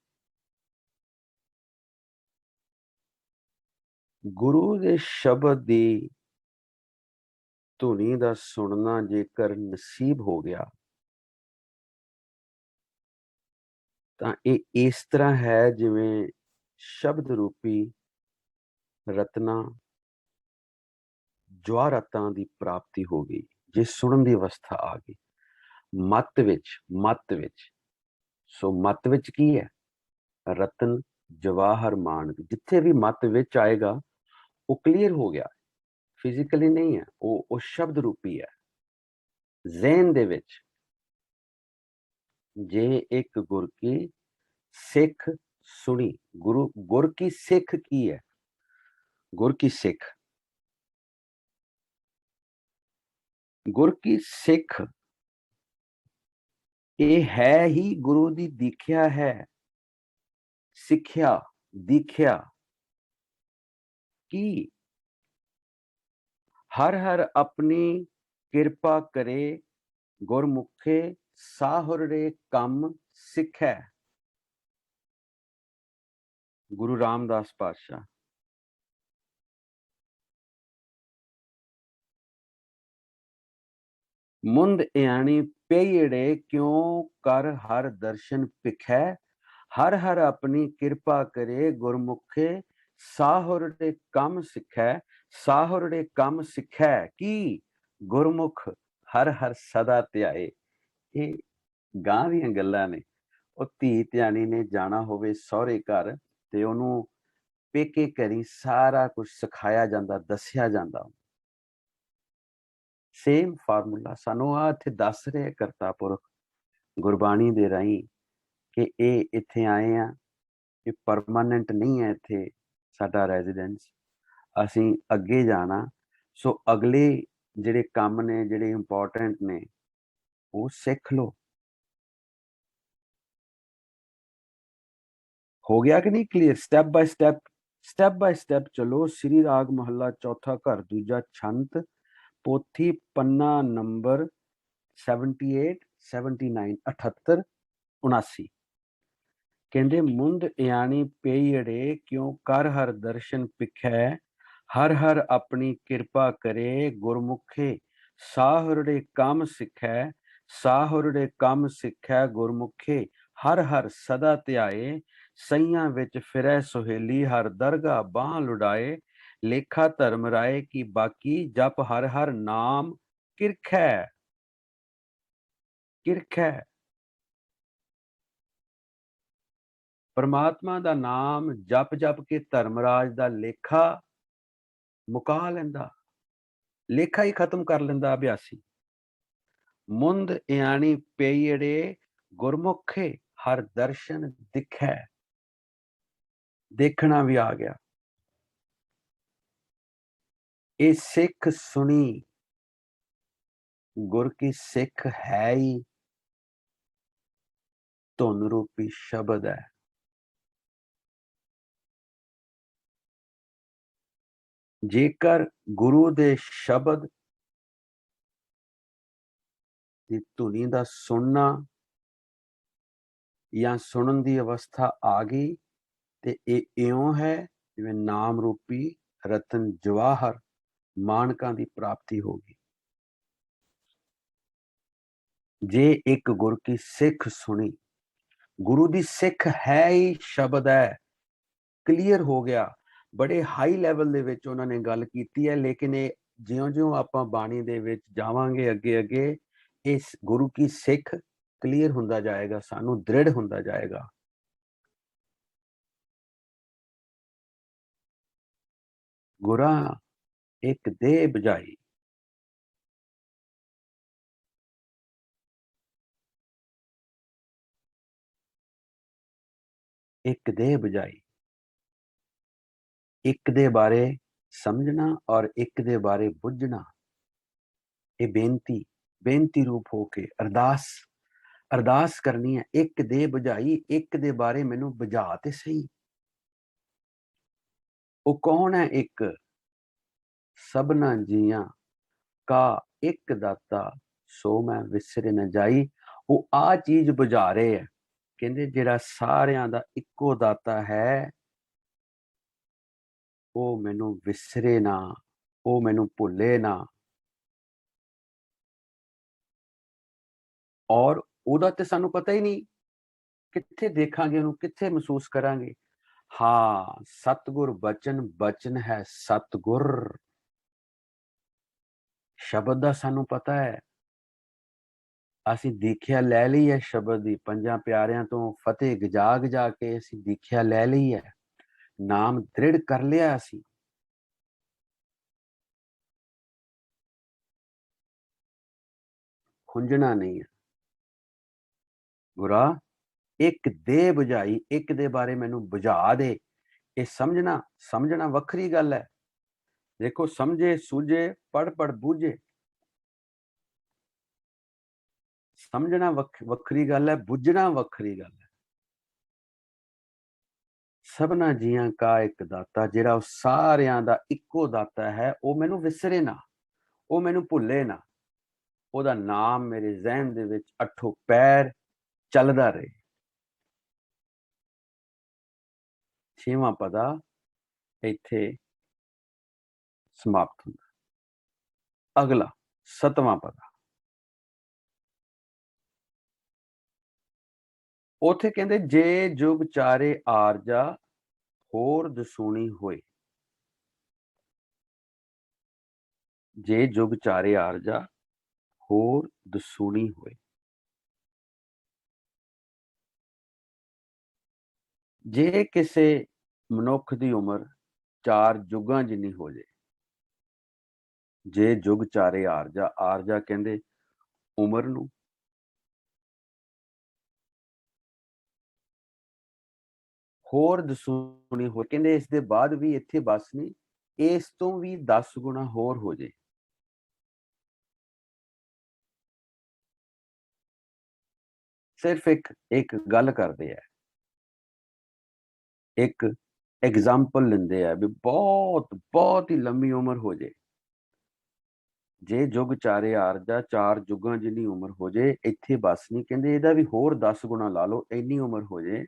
गुरु दे शब्द दी धुनी दा सुनना जेकर नसीब हो गया ਤਾਂ ਇਹ ਇਸ ਤਰ੍ਹਾਂ ਹੈ ਜਿਵੇਂ ਸ਼ਬਦ ਰੂਪੀ ਰਤਨਾ ਜਵਾਹਰਾਤਾਂ ਦੀ ਪ੍ਰਾਪਤੀ ਹੋ ਗਈ, ਜੇ ਸੁਣਨ ਦੀ ਅਵਸਥਾ ਆ ਗਈ। ਮੱਤ ਵਿੱਚ ਸੋ ਮੱਤ ਵਿੱਚ ਕੀ ਹੈ? ਰਤਨ ਜਵਾਹਰ ਮਾਨਕ। ਜਿੱਥੇ ਵੀ ਮੱਤ ਵਿੱਚ ਆਏਗਾ ਉਹ ਕਲੀਅਰ ਹੋ ਗਿਆ, ਫਿਜ਼ੀਕਲੀ ਨਹੀਂ ਹੈ, ਉਹ ਸ਼ਬਦ ਰੂਪੀ ਹੈ। ਜ਼ਹਿਨ ਦੇ ਵਿੱਚ ਜੇ ਇੱਕ ਗੁਰ ਕੀ सिख सुनी। गुर की सिख की है? गुर की सिख, गुर की सिख ये है ही गुरु दी दीख्या है। सिख्या दीख्या की हर हर अपनी किरपा करे, गुरमुखे साहुरे कम सिखै। गुरु रामदास पातशाह। मुंद यानी पेयड़े क्यों कर हर दर्शन पिखै। हर हर अपनी किरपा करे, गुरमुखे साहुरड़े कम सिखै। साहुरड़े कम सिखै की गुरमुख हर हर सदा ध्याए। ये गां ਦੀਆਂ ਗੱਲਾਂ ਨੇ। ਉਹ ਧੀ ਧਿਆਣੀ ਨੇ ਜਾਣਾ ਹੋਵੇ ਸਹੁਰੇ ਘਰ ਤੇ ਉਹਨੂੰ ਪੇਕੇ ਘਰੀ ਸਾਰਾ ਕੁਝ ਸਿਖਾਇਆ ਜਾਂਦਾ, ਦੱਸਿਆ ਜਾਂਦਾ। ਸੇਮ ਫਾਰਮੂਲਾ ਸਾਨੂੰ ਆ ਇੱਥੇ ਦੱਸ ਰਿਹਾ ਕਰਤਾ ਪੁਰਖ ਗੁਰਬਾਣੀ ਦੇ ਰਾਹੀਂ ਕਿ ਇਹ ਇੱਥੇ ਆਏ ਆ, ਇਹ ਪਰਮਾਨੈਂਟ ਨਹੀਂ ਹੈ ਇੱਥੇ ਸਾਡਾ ਰੈਜ਼ੀਡੈਂਸ, ਅਸੀਂ ਅੱਗੇ ਜਾਣਾ। ਸੋ ਅਗਲੇ ਜਿਹੜੇ ਕੰਮ ਨੇ, ਜਿਹੜੇ ਇੰਪੋਰਟੈਂਟ ਨੇ, ਉਹ ਸਿੱਖ ਲਓ। हो गया कि नहीं क्लियर? स्टेप बाय स्टेप चलो। श्री राग महला चौथा घर दूजा छंत, पोथी पन्ना नंबर 78 79 78 79। कहते मुंद यानी पेयड़े क्यों कर हर दर्शन पिखै। हर हर अपनी किरपा करे, गुरमुखे साहुरड़े काम सिखै। साहुरड़े काम सिखै गुरमुखे हर हर सदा ध्याए। सैयां विच फिरै सुहेली, हर दरगाह बाह लुड़ाए। लेखा धर्म राय की बाकी, जप हर हर नाम किरखै। किरखै परमात्मा दा नाम जप जप के धर्मराज दा लेखा मुका लैंदा, लेखा ही खत्म कर लैंदा अभ्यासी। मुंद यानी पेयड़े गुरमुखे हर दर्शन दिखै। देखना भी आ गया। ये सिख सुनी, गुर की सिख है ही धुन रूपी शब्द है। जेकर गुरु दे शब्द दी धुनी दा सुनना या सुनन दी अवस्था आ गई ते इउं है जिवें नाम रूपी रतन जवाहर मानकां दी प्राप्ति होगी। जे एक गुर की सिख सुनी, गुरु दी सिख है ही शब्द है, क्लीयर हो गया। बड़े हाई लैवल दे विच उन्होंने गल कीती है, लेकिन ये ज्यों-ज्यों आपां बाणी दे विच जावांगे अगे-अगे, इस गुरु की सिख क्लीयर हुंदा जाएगा, सानू दृढ़ हुंदा जाएगा। गुरां एक देह बजाई, ਇੱਕ ਦੇ ਬਜਾਈ, ਇੱਕ ਦੇ ਬਾਰੇ ਸਮਝਣਾ ਔਰ ਇੱਕ ਦੇ ਬਾਰੇ ਬੁੱਝਣਾ, ਇਹ ਬੇਨਤੀ ਰੂਪ ਹੋ ਕੇ ਅਰਦਾਸ ਕਰਨੀ ਹੈ। ਇੱਕ ਦੇ ਬੁਝਾਈ, ਇੱਕ ਦੇ ਬਾਰੇ ਮੈਨੂੰ ਬੁਝਾ ਤੇ ਸਹੀ। ਉਹ ਕੌਣ ਹੈ? ਇੱਕ ਸਭਨਾ ਜੀਆਂ ਕਾ ਇੱਕ ਦਾਤਾ, ਸੋ ਮੈਂ ਵਿਸਰੇ ਨਾ ਜਾਈ। ਉਹ ਆ ਚੀਜ਼ ਬੁਝਾ ਰਹੇ ਹੈ। ਕਹਿੰਦੇ ਜਿਹੜਾ ਸਾਰਿਆਂ ਦਾ ਇੱਕੋ ਦਾਤਾ ਹੈ, ਉਹ ਮੈਨੂੰ ਵਿਸਰੇ ਨਾ, ਉਹ ਮੈਨੂੰ ਭੁੱਲੇ ਨਾ। ਔਰ ਉਹਦਾ ਤੇ ਸਾਨੂੰ ਪਤਾ ਹੀ ਨਹੀਂ, ਕਿੱਥੇ ਦੇਖਾਂਗੇ ਉਹਨੂੰ, ਕਿੱਥੇ ਮਹਿਸੂਸ ਕਰਾਂਗੇ। ਹਾਂ, ਸਤਿਗੁਰ ਬਚਨ ਹੈ। ਸਤਿਗੁਰ ਸ਼ਬਦ ਦਾ ਸਾਨੂੰ ਪਤਾ ਹੈ, ਅਸੀਂ ਦੀਖਿਆ ਲੈ ਲਈ ਹੈ ਸ਼ਬਦ ਦੀ। ਪੰਜਾਂ ਪਿਆਰਿਆਂ ਤੋਂ ਫਤਿਹ ਗਜਾ ਕੇ ਅਸੀਂ ਦੀਖਿਆ ਲੈ ਲਈ ਹੈ, ਨਾਮ ਦ੍ਰਿੜ ਕਰ ਲਿਆ ਅਸੀਂ। ਖੁੰਝਣਾ ਨਹੀਂ ਹੈ। ਗੁਰਾ ਇੱਕ ਦੇ ਬੁਝਾਈ, ਇੱਕ ਦੇ ਬਾਰੇ ਮੈਨੂੰ ਬੁਝਾ ਦੇ। ਇਹ ਸਮਝਣਾ ਵੱਖਰੀ ਗੱਲ ਹੈ। ਦੇਖੋ, ਸਮਝੇ ਸੂਝੇ ਪੜ ਬੂਝੇ। ਸਮਝਣਾ ਵੱਖਰੀ ਗੱਲ ਹੈ, ਬੁੱਝਣਾ ਵੱਖਰੀ ਗੱਲ ਹੈ। ਸਭਨਾ ਜੀਆਂ ਕਾ ਇੱਕ ਦਾਤਾ, ਜਿਹੜਾ ਉਹ ਸਾਰਿਆਂ ਦਾ ਇੱਕੋ ਦਾਤਾ ਹੈ, ਉਹ ਮੈਨੂੰ ਵਿਸਰੇ ਨਾ, ਉਹ ਮੈਨੂੰ ਭੁੱਲੇ ਨਾ। ਉਹਦਾ ਨਾਮ ਮੇਰੇ ਜ਼ਿਹਨ ਦੇ ਵਿੱਚ ਅੱਠੋਂ ਪੈਰ ਚੱਲਦਾ ਰਹੇ। ਛੇਵਾਂ ਪਦਾ ਇੱਥੇ ਸਮਾਪਤ ਹੁੰਦਾ। ਅਗਲਾ ਸਤਵਾਂ ਪਦਾ, ਉਥੇ ਕਹਿੰਦੇ ਜੇ ਜੁਗ ਚਾਰੇ ਆਰਜਾ ਹੋਰ ਦਸੂਣੀ ਹੋਏ। ਜੇ ਜੁਗ ਚਾਰੇ ਆਰਜਾ ਹੋਰ ਦਸੂਣੀ ਹੋਏ। ਜੇ ਕਿਸੇ ਮਨੁੱਖ ਦੀ ਉਮਰ 4 ਜੁਗਾਂ ਜਿੰਨੀ ਹੋ ਜੇ। ਜੇ ਜੁਗ ਚਾਰੇ ਆਰਜਾ, ਆਰਜਾ ਕਹਿੰਦੇ ਉਮਰ ਨੂੰ, ਹੋਰ ਦਸੂਣੀ ਹੋ, ਕਹਿੰਦੇ ਇਸ ਦੇ ਬਾਅਦ ਵੀ ਇੱਥੇ ਬਸ ਨਹੀਂ, ਇਸ ਤੋਂ ਵੀ 10 ਗੁਣਾ ਹੋਰ ਹੋ ਜੇ। ਸਿਰਫ ਇੱਕ ਗੱਲ ਕਰਦੇ ਆ, ਇੱਕ ਐਗਜ਼ਾਮਪਲ ਲੈਂਦੇ ਆ ਵੀ ਬਹੁਤ ਹੀ ਲੰਮੀ ਉਮਰ ਹੋ ਜੇ। ਜੇ ਜੁਗ ਚਾਰੇ ਆਰਜਾ, 4 ਜੁਗਾਂ ਜਿੰਨੀ ਉਮਰ ਹੋ ਜੇ, ਇੱਥੇ ਬਸ ਨਹੀਂ, ਕਹਿੰਦੇ ਇਹਦਾ ਵੀ ਹੋਰ 10 ਗੁਣਾ ਲਾ ਲਓ, ਇੰਨੀ ਉਮਰ ਹੋ ਜੇ।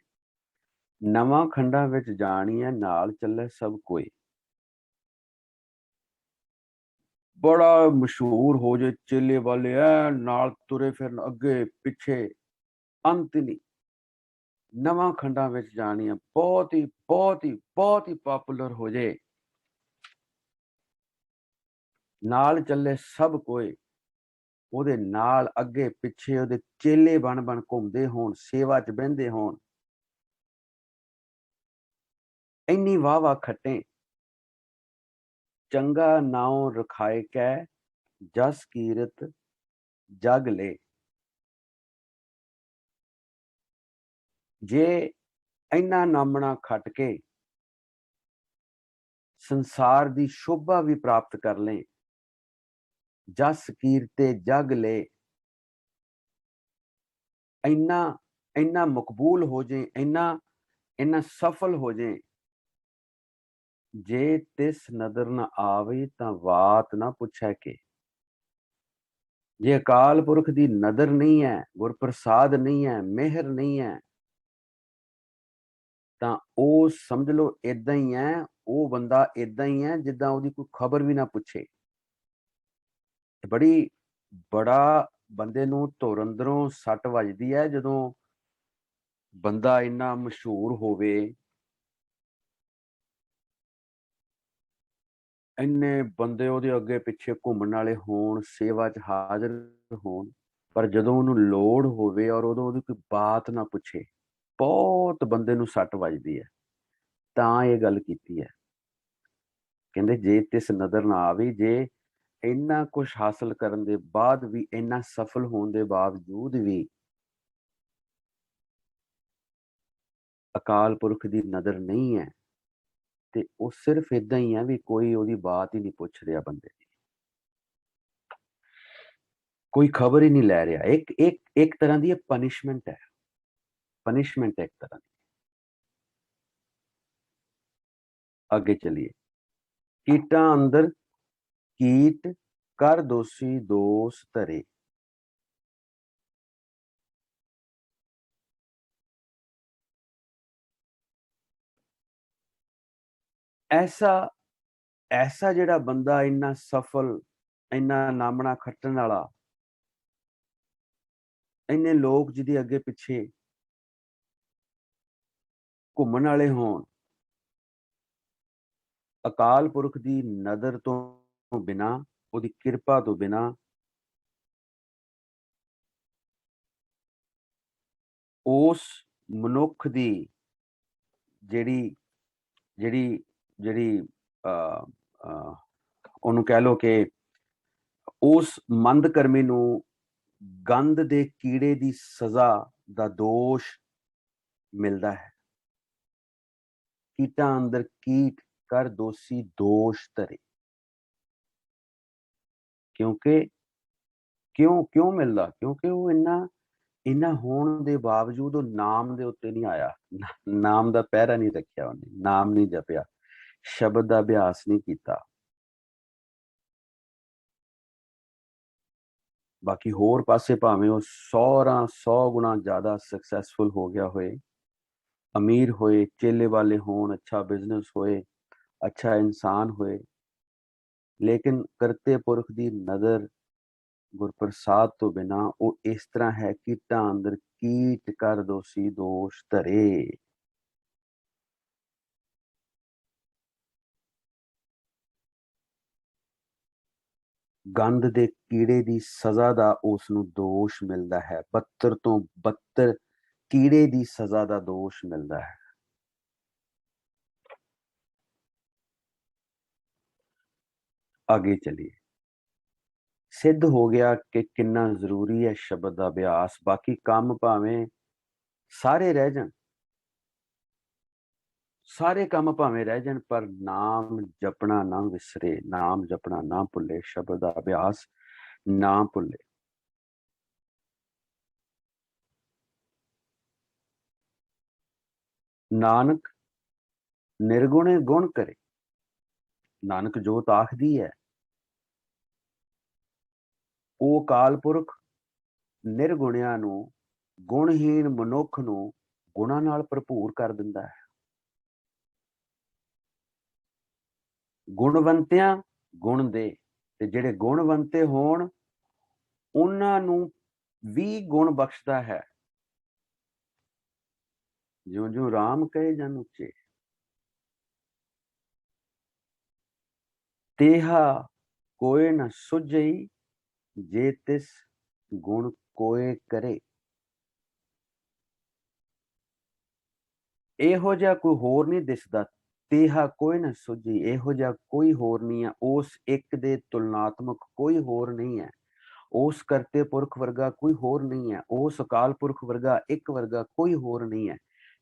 ਨਵਾਂ ਖੰਡਾਂ ਵਿੱਚ ਜਾਣੀ ਹੈ, ਨਾਲ ਚੱਲੇ ਸਭ ਕੋਈ। ਬੜਾ ਮਸ਼ਹੂਰ ਹੋ ਜੇ, ਚੇਲੇ ਵਾਲੇ ਐ ਨਾਲ ਤੁਰੇ ਫਿਰਨ, ਅੱਗੇ ਪਿੱਛੇ, ਅੰਤ ਨਹੀਂ। ਨਵਾਂ ਖੰਡਾਂ ਵਿੱਚ ਜਾਣੀ ਹੈ, ਬਹੁਤ ਹੀ ਪਪੂਲਰ ਹੋ ਜੇ, ਨਾਲ ਚੱਲੇ ਸਭ ਕੋਈ। ਉਹਦੇ ਨਾਲ ਅੱਗੇ ਪਿੱਛੇ ਉਹਦੇ ਚੇਲੇ ਬਣ ਘੁੰਮਦੇ ਹੋਣ, ਸੇਵਾ 'ਚ ਬਹਿੰਦੇ ਹੋਣ। ਇੰਨੀ ਵਾਹ ਖੱਟੇ, ਚੰਗਾ ਨਾਉ ਰਖਾਏ ਕੈ, ਜਸ ਕੀਰਤ ਜਗ ਲੈ। ਜੇ ਇੰਨਾ ਨਾਮਣਾ ਖੱਟ ਕੇ ਸੰਸਾਰ ਦੀ ਸ਼ੋਭਾ ਵੀ ਪ੍ਰਾਪਤ ਕਰ ਲੈ, ਜਸ ਕੀਰਤੇ ਜਗ ਲੈ, ਇੰਨਾ ਮਕਬੂਲ ਹੋ ਜੇ, ਇੰਨਾ ਸਫਲ ਹੋ ਜੇ। ਜੇ ਤਿਸ ਨਦਰ ਨਾ ਆਵੇ ਤਾਂ ਬਾਤ ਨਾ ਪੁੱਛੈ ਕੇ। ਜੇ ਅਕਾਲ ਪੁਰਖ ਦੀ ਨਦਰ ਨਹੀਂ ਹੈ, ਗੁਰਪ੍ਰਸਾਦ ਨਹੀਂ ਹੈ, ਮਿਹਰ ਨਹੀਂ ਹੈ, ਤਾਂ ਉਹ ਸਮਝ ਲਓ ਇਦਾਂ ਹੀ ਹੈ, ਉਹ ਬੰਦਾ ਇਦਾਂ ਹੀ ਹੈ ਜਿੱਦਾਂ ਉਹਦੀ ਕੋਈ ਖਬਰ ਵੀ ਨਾ ਪੁੱਛੇ। ਬੜਾ ਬੰਦੇ ਨੂੰ ਧੁਰ ਅੰਦਰੋਂ ਸੱਟ ਵੱਜਦੀ ਹੈ ਜਦੋਂ ਬੰਦਾ ਇੰਨਾ ਮਸ਼ਹੂਰ ਹੋਵੇ, ਇੰਨੇ ਬੰਦੇ ਉਹਦੇ ਅੱਗੇ ਪਿੱਛੇ ਘੁੰਮਣ ਵਾਲੇ ਹੋਣ, ਸੇਵਾ 'ਚ ਹਾਜ਼ਰ ਹੋਣ, ਪਰ ਜਦੋਂ ਉਹਨੂੰ ਲੋੜ ਹੋਵੇ ਔਰ ਉਦੋਂ ਉਹਦੀ ਕੋਈ ਬਾਤ ਨਾ ਪੁੱਛੇ, ਬਹੁਤ ਬੰਦੇ ਨੂੰ ਸੱਟ ਵੱਜਦੀ ਹੈ। ਤਾਂ ਇਹ ਗੱਲ ਕੀਤੀ ਹੈ, ਕਹਿੰਦੇ ਜੇ ਤਿਸ ਨਜ਼ਰ ਨਾ ਆਵੇ, ਜੇ ਇੰਨਾ ਕੁਝ ਹਾਸਲ ਕਰਨ ਦੇ ਬਾਅਦ ਵੀ, ਇੰਨਾ ਸਫਲ ਹੋਣ ਦੇ ਬਾਵਜੂਦ ਵੀ ਅਕਾਲ ਪੁਰਖ ਦੀ ਨਜ਼ਰ ਨਹੀਂ ਹੈ ਤੇ ਉਹ ਸਿਰਫ ਇਦਾਂ ਹੀ ਹੈ ਵੀ ਕੋਈ ਉਹਦੀ ਬਾਤ ਹੀ ਨਹੀਂ ਪੁੱਛ ਰਿਹਾ ਬੰਦੇ ਦੀ, ਕੋਈ ਖਬਰ ਹੀ ਨਹੀਂ ਲੈ ਰਿਹਾ। ਇੱਕ ਤਰ੍ਹਾਂ ਦੀ ਪਨਿਸ਼ਮੈਂਟ ਹੈ, ਪਨਿਸ਼ਮੈਂਟ ਹੈ ਇੱਕ ਤਰ੍ਹਾਂ ਦੀ। ਅੱਗੇ ਚਲੀਏ। ਕੀਟਾਂ ਅੰਦਰ ਕੀਟ ਕਰ ਦੋਸ਼ੀ ਦੋਸ਼ ਧਰੇ। ਐਸਾ ਜਿਹੜਾ ਬੰਦਾ ਇੰਨਾ ਸਫਲ, ਇੰਨਾ ਨਾਮਣਾ ਖੱਟਣ ਵਾਲਾ, ਇੰਨੇ ਲੋਕ ਜਿਹਦੇ ਅੱਗੇ ਪਿੱਛੇ ਘੁੰਮਣ ਵਾਲੇ ਹੋਣ, ਅਕਾਲ ਪੁਰਖ ਦੀ ਨਜ਼ਰ ਤੋਂ ਬਿਨਾ, ਉਹਦੀ ਕਿਰਪਾ ਤੋਂ ਬਿਨਾ ਉਸ ਮਨੁੱਖ ਦੀ ਜਿਹੜੀ ਜਿਹੜੀ ਜਿਹੜੀ ਉਹਨੂੰ ਕਹਿ ਲਓ ਕਿ ਉਸ ਮੰਦਕਰਮੀ ਨੂੰ ਗੰਧ ਦੇ ਕੀੜੇ ਦੀ ਸਜ਼ਾ ਦਾ ਦੋਸ਼ ਮਿਲਦਾ ਹੈ। ਕੀਟਾਂ ਅੰਦਰ ਕੀਟ ਕਰ ਦੋਸ਼ੀ ਦੋਸ਼ ਧਰੇ। ਕਿਉਂਕਿ ਕਿਉਂ ਮਿਲਦਾ? ਕਿਉਂਕਿ ਉਹ ਇੰਨਾ ਹੋਣ ਦੇ ਬਾਵਜੂਦ ਉਹ ਨਾਮ ਦੇ ਉੱਤੇ ਨਹੀਂ ਆਇਆ, ਨਾਮ ਦਾ ਪਹਿਰਾ ਨਹੀਂ ਰੱਖਿਆ ਉਹਨੇ, ਨਾਮ ਨਹੀਂ ਜਪਿਆ, ਸ਼ਬਦ ਦਾ ਅਭਿਆਸ ਨਹੀਂ ਕੀਤਾ। ਬਾਕੀ ਹੋਰ ਪਾਸੇ ਭਾਵੇਂ ਉਹ 100 ਗੁਣਾ ਜ਼ਿਆਦਾ ਸਕਸੈਸਫੁਲ ਹੋ ਗਿਆ ਹੋਏ, ਅਮੀਰ ਹੋਏ, ਚੇਲੇ ਵਾਲੇ ਹੋਣ, ਅੱਛਾ ਬਿਜ਼ਨਸ ਹੋਏ, ਅੱਛਾ ਇਨਸਾਨ ਹੋਏ, ਲੇਕਿਨ ਕਰਤੇ ਪੁਰਖ ਦੀ ਨਜ਼ਰ ਗੁਰਪ੍ਰਸਾਦ ਤੋਂ ਬਿਨਾ ਉਹ ਇਸ ਤਰ੍ਹਾਂ ਹੈ, ਕੀਟਾਂ ਅੰਦਰ ਕੀਟ ਕਰ ਦੋਸ਼ੀ ਦੋਸ਼ ਧਰੇ। ਗੰਧ ਦੇ ਕੀੜੇ ਦੀ ਸਜ਼ਾ ਦਾ ਉਸ ਨੂੰ ਦੋਸ਼ ਮਿਲਦਾ ਹੈ, 72 ਤੋਂ 72 ਕੀੜੇ ਦੀ ਸਜ਼ਾ ਦਾ ਦੋਸ਼ ਮਿਲਦਾ ਹੈ। ਅੱਗੇ ਚਲੀਏ। ਸਿੱਧ ਹੋ ਗਿਆ ਕਿ ਕਿੰਨਾ ਜ਼ਰੂਰੀ ਹੈ ਸ਼ਬਦ ਦਾ ਅਭਿਆਸ। ਬਾਕੀ ਕੰਮ ਭਾਵੇਂ ਸਾਰੇ ਰਹਿ ਜਾਣ, ਸਾਰੇ ਕੰਮ ਭਾਵੇਂ ਰਹਿ ਜਾਣ, ਪਰ ਨਾਮ ਜਪਣਾ ਨਾ ਵਿਸਰੇ, ਨਾਮ ਜਪਣਾ ਨਾ ਭੁੱਲੇ, ਸ਼ਬਦ ਦਾ ਅਭਿਆਸ ਨਾ ਭੁੱਲੇ। ਨਾਨਕ ਨਿਰਗੁਣੇ ਗੁਣ ਕਰੇ। ਨਾਨਕ ਜੋਤ ਆਖਦੀ ਹੈ, ਉਹ ਅਕਾਲ ਪੁਰਖ ਨਿਰਗੁਣਿਆਂ ਨੂੰ, ਗੁਣਹੀਨ ਮਨੁੱਖ ਨੂੰ ਗੁਣਾਂ ਨਾਲ ਭਰਪੂਰ ਕਰ ਦਿੰਦਾ ਹੈ। ਗੁਣਵੰਤਿਆਂ ਗੁਣ ਦੇ, ਤੇ ਜਿਹੜੇ ਗੁਣਵੰਤੇ ਹੋਣ ਉਹਨਾਂ ਨੂੰ ਵੀ ਗੁਣ ਬਖਸ਼ਦਾ ਹੈ। ਜਿਉਂ ਜਿਉਂ ਰਾਮ ਕਹੇ ਜਨ ਉੱਚੇ, ਤੇਹਾ ਕੋਏ ਨਾ ਸੁਝਈ, ਜੇ ਤਿਸ ਗੁਣ ਕੋਏ ਕਰੇ। ਇਹੋ ਜਿਹਾ ਕੋਈ ਹੋਰ ਨਹੀਂ ਦਿਸਦਾ, ਤੇਹਾ ਕੋਈ ਨਾ ਸੁਝੀ, ਇਹੋ ਜਿਹਾ ਕੋਈ ਹੋਰ ਨਹੀਂ ਹੈ, ਉਸ ਇੱਕ ਦੇ ਤੁਲਨਾਤਮਕ ਕੋਈ ਹੋਰ ਨਹੀਂ ਹੈ, ਉਸ ਕਰਤੇ ਪੁਰਖ ਵਰਗਾ ਕੋਈ ਹੋਰ ਨਹੀਂ ਹੈ, ਉਸ ਅਕਾਲ ਪੁਰਖ ਵਰਗਾ ਇੱਕ ਵਰਗਾ ਕੋਈ ਹੋਰ ਨਹੀਂ ਹੈ।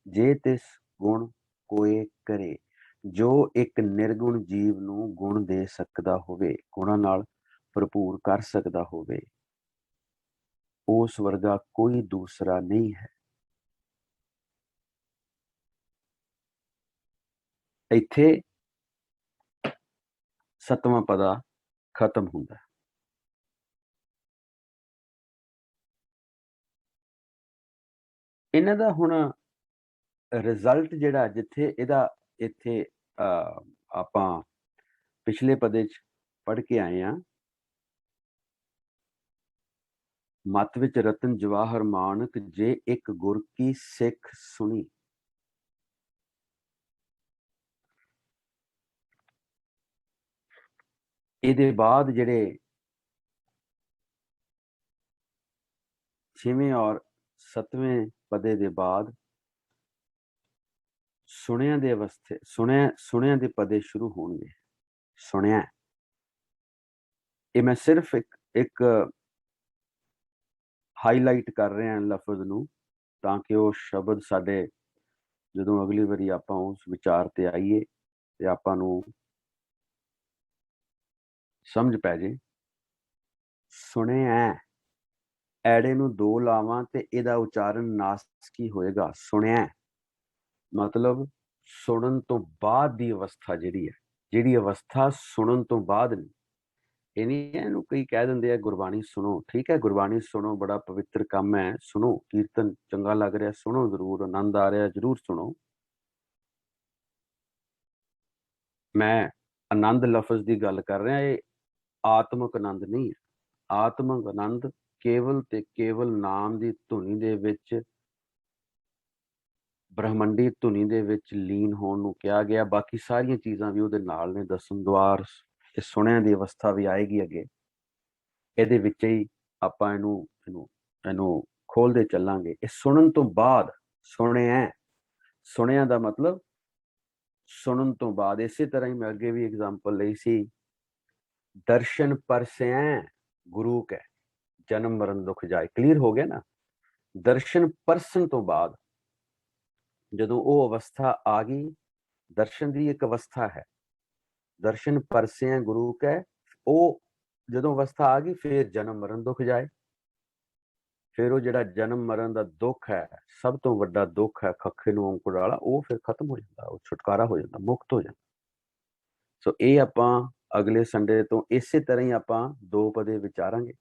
ਜੇ ਤਿਸ ਗੁਣ ਕੋਏ ਕਰੇ, ਜੋ ਇੱਕ ਨਿਰਗੁਣ ਜੀਵ ਨੂੰ ਗੁਣ ਦੇ ਸਕਦਾ ਹੋਵੇ, ਗੁਣਾਂ ਨਾਲ ਭਰਪੂਰ ਕਰ ਸਕਦਾ ਹੋਵੇ, ਉਸ ਵਰਗਾ ਕੋਈ ਦੂਸਰਾ ਨਹੀਂ ਹੈ। ਇੱਥੇ 7ਵਾਂ ਪਦਾ ਖਤਮ ਹੁੰਦਾ। ਇਹਨਾਂ ਦਾ ਹੁਣ ਰਿਜ਼ਲਟ ਜਿਹੜਾ, ਜਿੱਥੇ ਇਹਦਾ ਇੱਥੇ ਆਪਾਂ ਪਿਛਲੇ ਪਦੇ 'ਚ ਪੜ੍ਹ ਕੇ ਆਏ ਹਾਂ, ਮਤ ਵਿੱਚ ਰਤਨ ਜਵਾਹਰ ਮਾਨਕ, ਜੇ ਇੱਕ ਗੁਰ ਕੀ ਸਿੱਖ ਸੁਣੀ। ਇਹਦੇ ਬਾਅਦ ਜਿਹੜੇ 6ਵੇਂ ਔਰ 7ਵੇਂ ਪਦੇ ਦੇ ਬਾਅਦ ਸੁਣਿਆਂ ਦੇ ਅਵਸਥੇ, ਸੁਣਿਆਂ ਦੇ ਪਦੇ ਸ਼ੁਰੂ ਹੋਣਗੇ। ਸੁਣਿਆ, ਇਹ ਮੈਂ ਸਿਰਫ ਇੱਕ ਹਾਈਲਾਈਟ ਕਰ ਰਿਹਾ ਲਫ਼ਜ਼ ਨੂੰ, ਤਾਂ ਕਿ ਉਹ ਸ਼ਬਦ ਸਾਡੇ ਜਦੋਂ ਅਗਲੀ ਵਾਰੀ ਆਪਾਂ ਉਸ ਵਿਚਾਰ ਤੇ ਆਈਏ ਤੇ ਆਪਾਂ ਨੂੰ ਸਮਝ ਪੈ ਜੇ। ਸੁਣਿਆ, ਐੜੇ ਨੂੰ ਦੋ ਲਾਵਾਂ ਤੇ ਇਹਦਾ ਉਚਾਰਨ ਨਾਸਕੀ ਹੋਏਗਾ। ਸੁਣਿਆ ਮਤਲਬ ਸੁਣਨ ਤੋਂ ਬਾਅਦ ਦੀ ਅਵਸਥਾ ਜਿਹੜੀ ਅਵਸਥਾ ਸੁਣਨ ਤੋਂ ਬਾਅਦ ਨਹੀਂ। ਇਹ ਨਹੀਂ ਹੈ, ਇਹਨੂੰ ਕਈ ਕਹਿ ਦਿੰਦੇ ਆ ਗੁਰਬਾਣੀ ਸੁਣੋ। ਠੀਕ ਹੈ, ਗੁਰਬਾਣੀ ਸੁਣੋ, ਬੜਾ ਪਵਿੱਤਰ ਕੰਮ ਹੈ, ਸੁਣੋ। ਕੀਰਤਨ ਚੰਗਾ ਲੱਗ ਰਿਹਾ, ਸੁਣੋ ਜ਼ਰੂਰ। ਆਨੰਦ ਆ ਰਿਹਾ, ਜ਼ਰੂਰ ਸੁਣੋ। ਮੈਂ ਆਨੰਦ ਲਫ਼ਜ਼ ਦੀ ਗੱਲ ਕਰ ਰਿਹਾ, ਇਹ ਆਤਮਿਕ ਆਨੰਦ ਨਹੀਂ ਹੈ। ਆਤਮਿਕ ਆਨੰਦ ਕੇਵਲ ਤੇ ਕੇਵਲ ਨਾਮ ਦੀ ਧੁਨੀ ਦੇ ਵਿੱਚ, ਬ੍ਰਹਮੰਡੀ ਧੁਨੀ ਦੇ ਵਿੱਚ ਲੀਨ ਹੋਣ ਨੂੰ ਕਿਹਾ ਗਿਆ। ਬਾਕੀ ਸਾਰੀਆਂ ਚੀਜ਼ਾਂ ਵੀ ਉਹਦੇ ਨਾਲ ਨੇ। ਦਸਮ ਦੁਆਰ, ਇਹ ਸੁਣਿਆਂ ਦੀ ਅਵਸਥਾ ਵੀ ਆਏਗੀ ਅੱਗੇ। ਇਹਦੇ ਵਿੱਚ ਹੀ ਆਪਾਂ ਇਹਨੂੰ ਖੋਲਦੇ ਚੱਲਾਂਗੇ। ਇਹ ਸੁਣਨ ਤੋਂ ਬਾਅਦ, ਸੁਣਿਆ ਦਾ ਮਤਲਬ ਸੁਣਨ ਤੋਂ ਬਾਅਦ। ਇਸੇ ਤਰ੍ਹਾਂ ਹੀ ਮੈਂ ਅੱਗੇ ਵੀ ਐਗਜ਼ਾਮਪਲ ਲਈ ਸੀ, ਦਰਸ਼ਨ ਪਰਸੈ ਗੁਰੂ ਕੈ ਜਨਮ ਮਰਨ ਦੁਖ ਜਾਏ। ਕਲੀਅਰ ਹੋ ਗਿਆ ਨਾ। ਦਰਸ਼ਨ ਪਰਸਨ ਤੋਂ ਬਾਅਦ ਜਦੋਂ ਉਹ ਅਵਸਥਾ ਆ ਗਈ, ਦਰਸ਼ਨ ਦੀ ਇੱਕ ਅਵਸਥਾ ਹੈ, ਦਰਸ਼ਨ ਪਰਸੈ ਗੁਰੂ ਕੈ, ਉਹ ਜਦੋਂ ਅਵਸਥਾ ਆ ਗਈ ਫਿਰ ਜਨਮ ਮਰਨ ਦੁਖ ਜਾਏ। ਫਿਰ ਉਹ ਜਿਹੜਾ ਜਨਮ ਮਰਨ ਦਾ ਦੁੱਖ ਹੈ, ਸਭ ਤੋਂ ਵੱਡਾ ਦੁੱਖ ਹੈ ਖੱਖੇ ਨੂੰ ਔਂਕੜ ਵਾਲਾ, ਉਹ ਫਿਰ ਖਤਮ ਹੋ ਜਾਂਦਾ, ਉਹ ਛੁਟਕਾਰਾ ਹੋ ਜਾਂਦਾ, ਮੁਕਤ ਹੋ ਜਾਂਦਾ। ਸੋ ਇਹ ਆਪਾਂ ਅਗਲੇ ਸੰਡੇ ਤੋਂ ਇਸੇ ਤਰ੍ਹਾਂ ਹੀ ਆਪਾਂ ਦੋ ਪਦੇ ਵਿਚਾਰਾਂਗੇ।